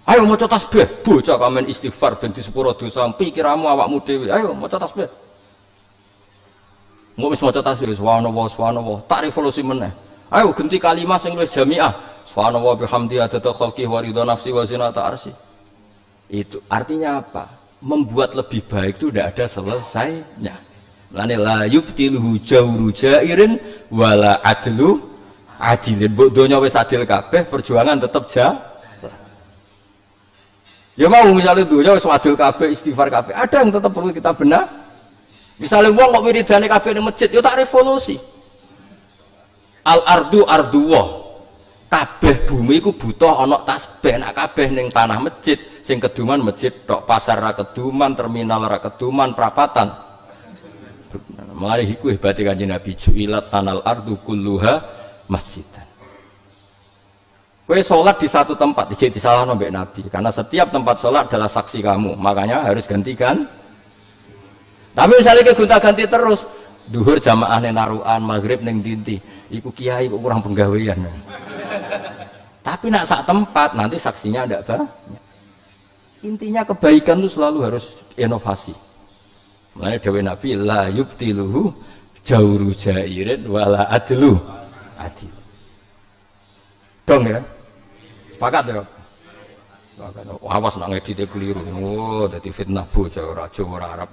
Ayo maca tasbih, bocah kamen istighfar ben di sepuro dosa, pikiramu awakmu dhewe. Ayo maca tasbih. Engko wis maca tasbih, subhanallah, tak revolusi meneh. Ayo ganti kalimat sing luwih jamiah. Subhanallah bihamdi adada khalqi wa ridha nafsi wa zinata arsy. Itu artinya apa? Membuat lebih baik itu tidak ada selesainya. Lane la yubtiluhu jawru jairin wala adlu adilin. Mbok donya wis adil kabeh, perjuangan tetap jalan. Ya mau misalnya donya wis adil kabeh, istighfar kabeh, ada yang tetap perlu kita benar. Misalnya wong kok wiridane kabeh ning masjid, ya tak revolusi. Al ardu arduwah. Kabeh bumi iku butuh ana tasbih, nak kabeh ning tanah masjid, sing keduman masjid tok, pasar ra keduman, terminal ra keduman, perapatan. Mulane iku hebate Kanjeng Nabi ju'ilat tanal ardu kulluha masjidan. Kowe salat di satu tempat dijek disalahno mbek Nabi, karena setiap tempat salat adalah saksi kamu, makanya harus gantikan. Tapi misalnya ke gonta-ganti terus, duhur jamaah ning narukan, maghrib ning dinti, iku kiai kok kurang penggawean. Tapi nak sak tempat nanti saksinya tidak banyak. Intinya kebaikan itu selalu harus inovasi. Mulanya dawuh Nabi la yubtiluhu jawru jairin wala adlu adil. Dong ya. Sepakat ya. Awas nak ngedite keliru. Oh, dadi fitnah bocah ora Jawa ora Arab.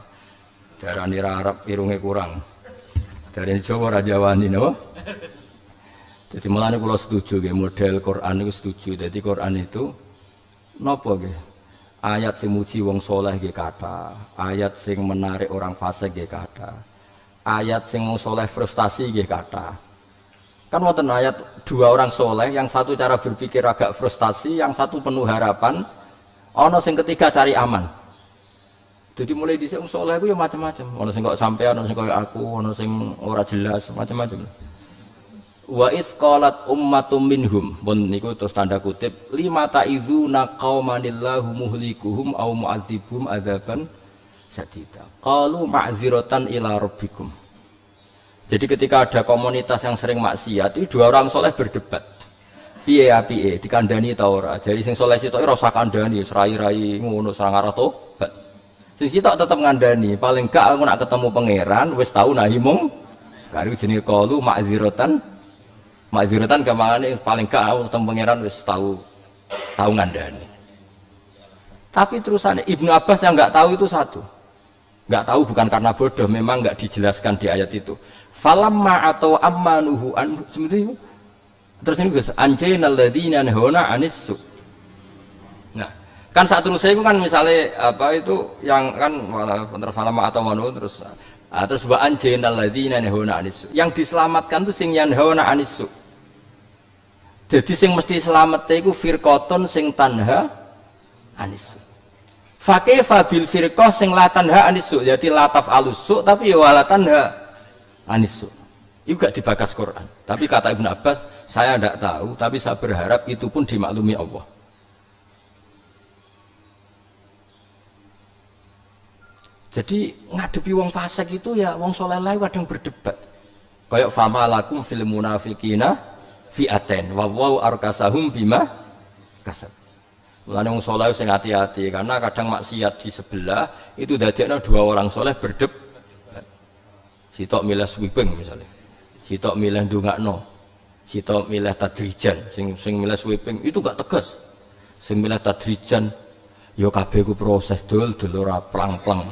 Darani ra Arab irunge kurang. Darani Jawa ora Jawani napa? Jadi mulane kula setuju nggih model Quran itu setuju. Jadi Quran itu napa nggih? Ayat sing muji wong soleh nggih kathah, ayat sing menarik orang fasik nggih kathah. Ayat sing wong soleh frustasi nggih kathah. Kan wonten ayat dua orang soleh, yang satu cara berpikir agak frustasi, yang satu penuh harapan. Ana sing ketiga cari aman. Jadi mulai dhisik wong soleh ku ya macam-macam. Ana sing kok sampean, ana sing koyo aku, ana sing ora jelas, macam-macam. Wa idz qalat ummatum minhum, pun niku terus tanda kutip, lima ta'izuna qaumanillahu muhlikuhum aw mu'adzibuhum adzaban sadida. Qalu ma'dziratan ila rabbikum. Jadi ketika ada komunitas yang sering maksiat, itu dua orang soleh berdebat. Piye ya piye, dikandani ta ora? Jadi sing soleh sitok ora usah kandani, rai-rai ngono sareng arah tobat. Sing sitok tetep ngandani, paling gak aku nak ketemu pangeran wis tau nahi mung karo jenenge qalu ma'dziratan. Ma'dziratan gamane paling gak aku ketemu pangeran wis tahu ngandani. Tapi terusannya Ibnu Abbas yang nggak tahu itu satu, nggak tahu bukan karena bodoh, memang nggak dijelaskan di ayat itu. Falamma atau ammanuhu an seperti itu. Terus ini guys, anjainal ladzina nahuna anis. Nah, kan saat terus saya kan misalnya apa itu yang kan falamma atau manu terus wa anjainal ladzina nahuna anis. Yang diselamatkan itu sing yanhauna anis. Jadi sing mesti selamat itu firqaton sing tanha anis. Fakih fabil firqah sing latanha anisu, jadi lataf alusu tapi ya latanha anisu. Itu gak dibakas Quran. Tapi kata Ibnu Abbas, saya tidak tahu, tapi saya berharap itu pun dimaklumi Allah. Jadi ngadepi wong fasik itu ya wong soleh lain kadang berdebat. Kayak fama lakum fil munafiqina fi'aten wa waw arkasahum bima kasab. Mulane wong saleh sing hati-hati karena kadang maksiat di sebelah itu dadekno dua orang soleh berdebat. Sitok milih sweeping misalnya. Sitok milih ndongakno. Sitok milih tadrijan, sing milih sweeping itu gak tegas. Sing milih tadrijan ya kabeh ku proses dul ora plang-plang.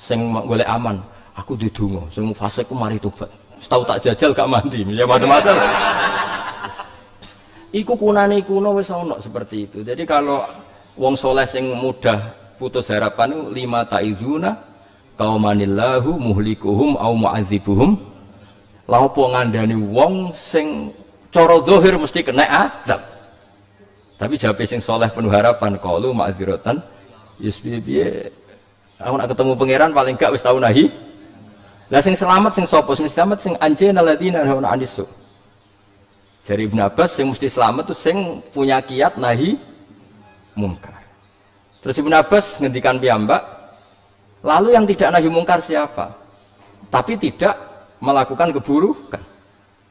Sing golek aman, aku didonga, sing fasik ku mari tobat. Setau tak jajal gak mandi, ya macam-macam. Iku kunane kuno wis ana seperti itu. Jadi kalau wong soleh sing mudah putus harapan itu lima ta'izuna qaumanillahu muhlikuhum au mu'adzibuhum. Lha apa ngandani wong sing cara zahir mesti kena azab. Tapi jawabe sing soleh penuh harapan qalu ma'dziratan piye aku nak ketemu pangeran paling gak wis tau nahi. Lah sing selamat sing sapa? Sing selamat sing anjena ladina hauna anisu. Dari Ibnu Abbas yang mesti selamat itu sing punya kiat nahi mungkar. Terus Ibnu Abbas ngendikan piyambak, lalu yang tidak nahi mungkar siapa? Tapi tidak melakukan keburukan.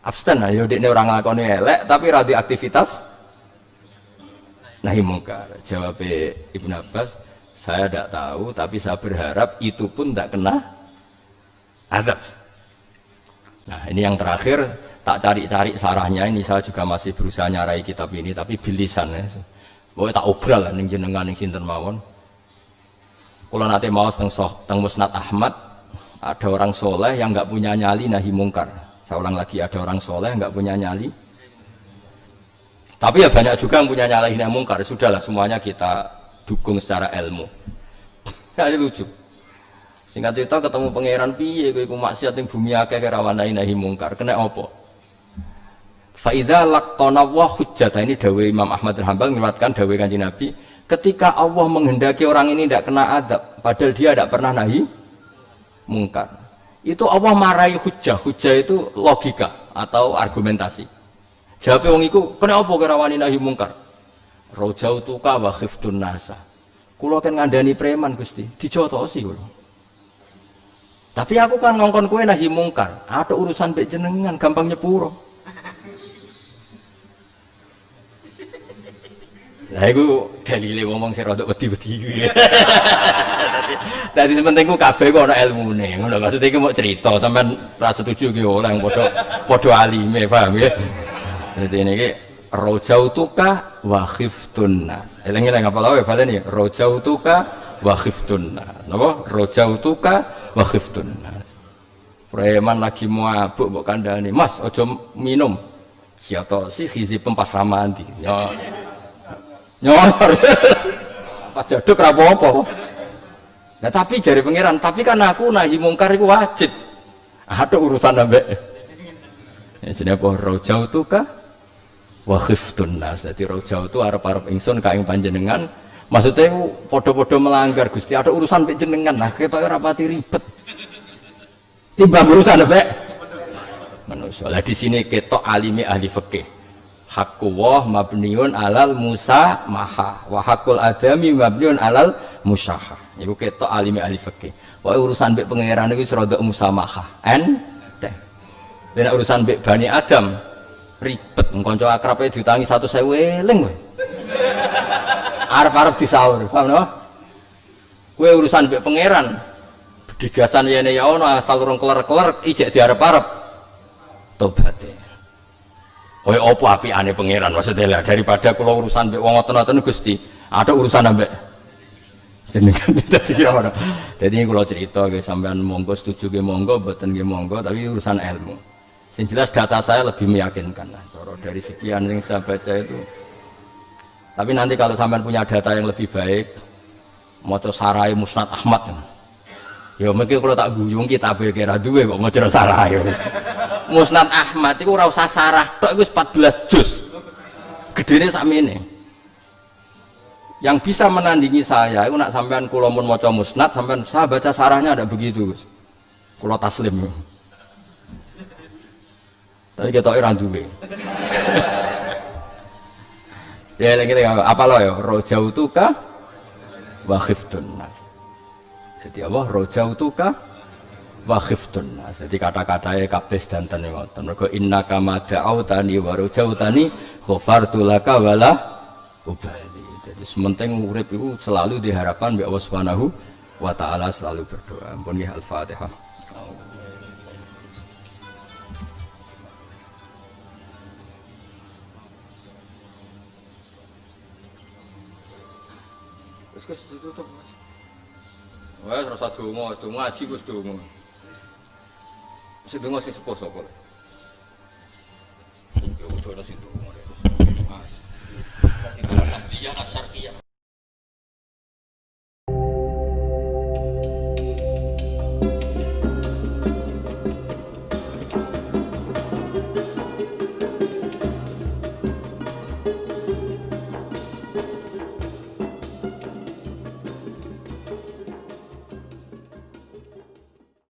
Abstain, ayo dekne orang nglakoni elek tapi radi aktivitas nahi mungkar. Jawab Ibnu Abbas, saya tidak tahu tapi saya berharap itu pun tidak kena azab. Nah, ini yang terakhir. Tak cari-cari sarahnya ini, saya juga masih berusaha nyarai kitab ini tapi bilisan ya. Pokoknya tak obral lah ning jenengan ning sinten mawon. Kula nate maos teng Musnad Ahmad, ada orang soleh yang enggak punya nyali nahi mungkar. Saya ulang lagi, ada orang soleh enggak punya nyali. Tapi ya banyak juga yang punya nyali nahi mungkar. Sudahlah semuanya kita dukung secara ilmu. Kayak lucu. Singkat cerita ketemu pangeran piye kowe iku maksiat ning bumi akeh rawan nahi mungkar. Kena apa? Fa'idha laqtana wa hujjata, ini dawai Imam Ahmad bin Hanbal meriwayatkan dawai Kanjeng Nabi, ketika Allah menghendaki orang ini tidak kena azab padahal dia tidak pernah nahi mungkar, itu Allah marahi hujjah. Hujjah itu logika atau argumentasi. Jawab wong iku, kenapa kira wani nahi mungkar? Rajautuka wa khiftun nasa. Kula kan ngandani preman Gusti, dijotosi kula. Tapi aku kan ngongkon kowe nahi mungkar, ada urusan mbek jenengan gampang nyepuro. Nah, itu dalile ngomong sing rada wedi-wedi. Dadi penting ku kabeh kok ana ilmune. Ngono maksud iki mau cerita, sampean ra setuju ki ora yang padha alime, paham ya? Dadi niki rajautuka wa khiftun nas. Eling-eling apa lawe baleni rajautuka wa khiftun nas. Napa? Rajautuka wa khiftun nas. Preman lagi mabuk mbok kandhani, "Mas, aja minum." Siatosi khizi pempas ramanti. Ya nyor pas jaduk ra apa-apa. Nah tapi jari pangeran, tapi kan aku nahi mungkar iku wajib. Ada urusan ambek jenenge apa rajautuka wa khiftun nas. Dadi rajautu arep-arep ingsun ka ing panjenengan, maksudnya padha-padha melanggar Gusti, ada urusan mbek jenengan. Nah ketoke ora pati ribet. Timbang urusan ambek manusia. Lah di sini ketok alime ahli fikih. Hakku wah mabniun alal musa maha wa hakul adami mabniun alal musaha. Iku ketok alime ahli fikih. Wae urusan mbek pangeran iku wis rada musamaha. Enteng. Nek urusan mbek Bani Adam ribet, kanca akrabe diutangi 100.000 eling kowe. Arep-arep disaur, paham no? Kowe urusan mbek pangeran digasan yene ya ono asal urung keler-keler ijek diarep-arep tobat. Kaya apa apikane pangeran maksudnya lah, daripada kula urusan mbek wong ngoten-ngoten Gusti, ada urusan ambek jenengan dadi ngono. Dadi kula cerita nggih sampean monggo setuju nggih monggo, mboten nggih monggo, tapi urusan ilmu. Sing jelas data saya lebih meyakinkan lah. Dari sekian yang saya baca itu. Tapi nanti kalau sampean punya data yang lebih baik, maca sarai Musnad Ahmad. Ya mungkin kalau tak guyung kitab kira duwe kok maca sarai. Musnad Ahmad itu ora usah sarah tok iku 14 juz. Gedene sakmene. Yang bisa menandingi saya itu nak sampean kula mun maca musnad, sampean saya baca sarahnya ada begitu. Kula taslim. Tapi kita ora duwe. Ya lagi apa lo ya? Rojautuka wa khiftun nas. Jadi apa? Rojautuka wa khiftun nas. Jadi kata-katanya kabeh danten ngoten. Mergo innaka ma da'autani wa rojautani ghafartu laka wala ubali. Jadi sementing urip itu selalu diharapkan bi Allah Subhanahu wa taala, selalu berdoa. Ampun ya Al-Fatihah. Terus ditutup Mas. Wah, rasa donga, ngaji Gus donga. Sing donga sing sepo sapa? Ya udah nasi donga terus. Kasih donga dia asar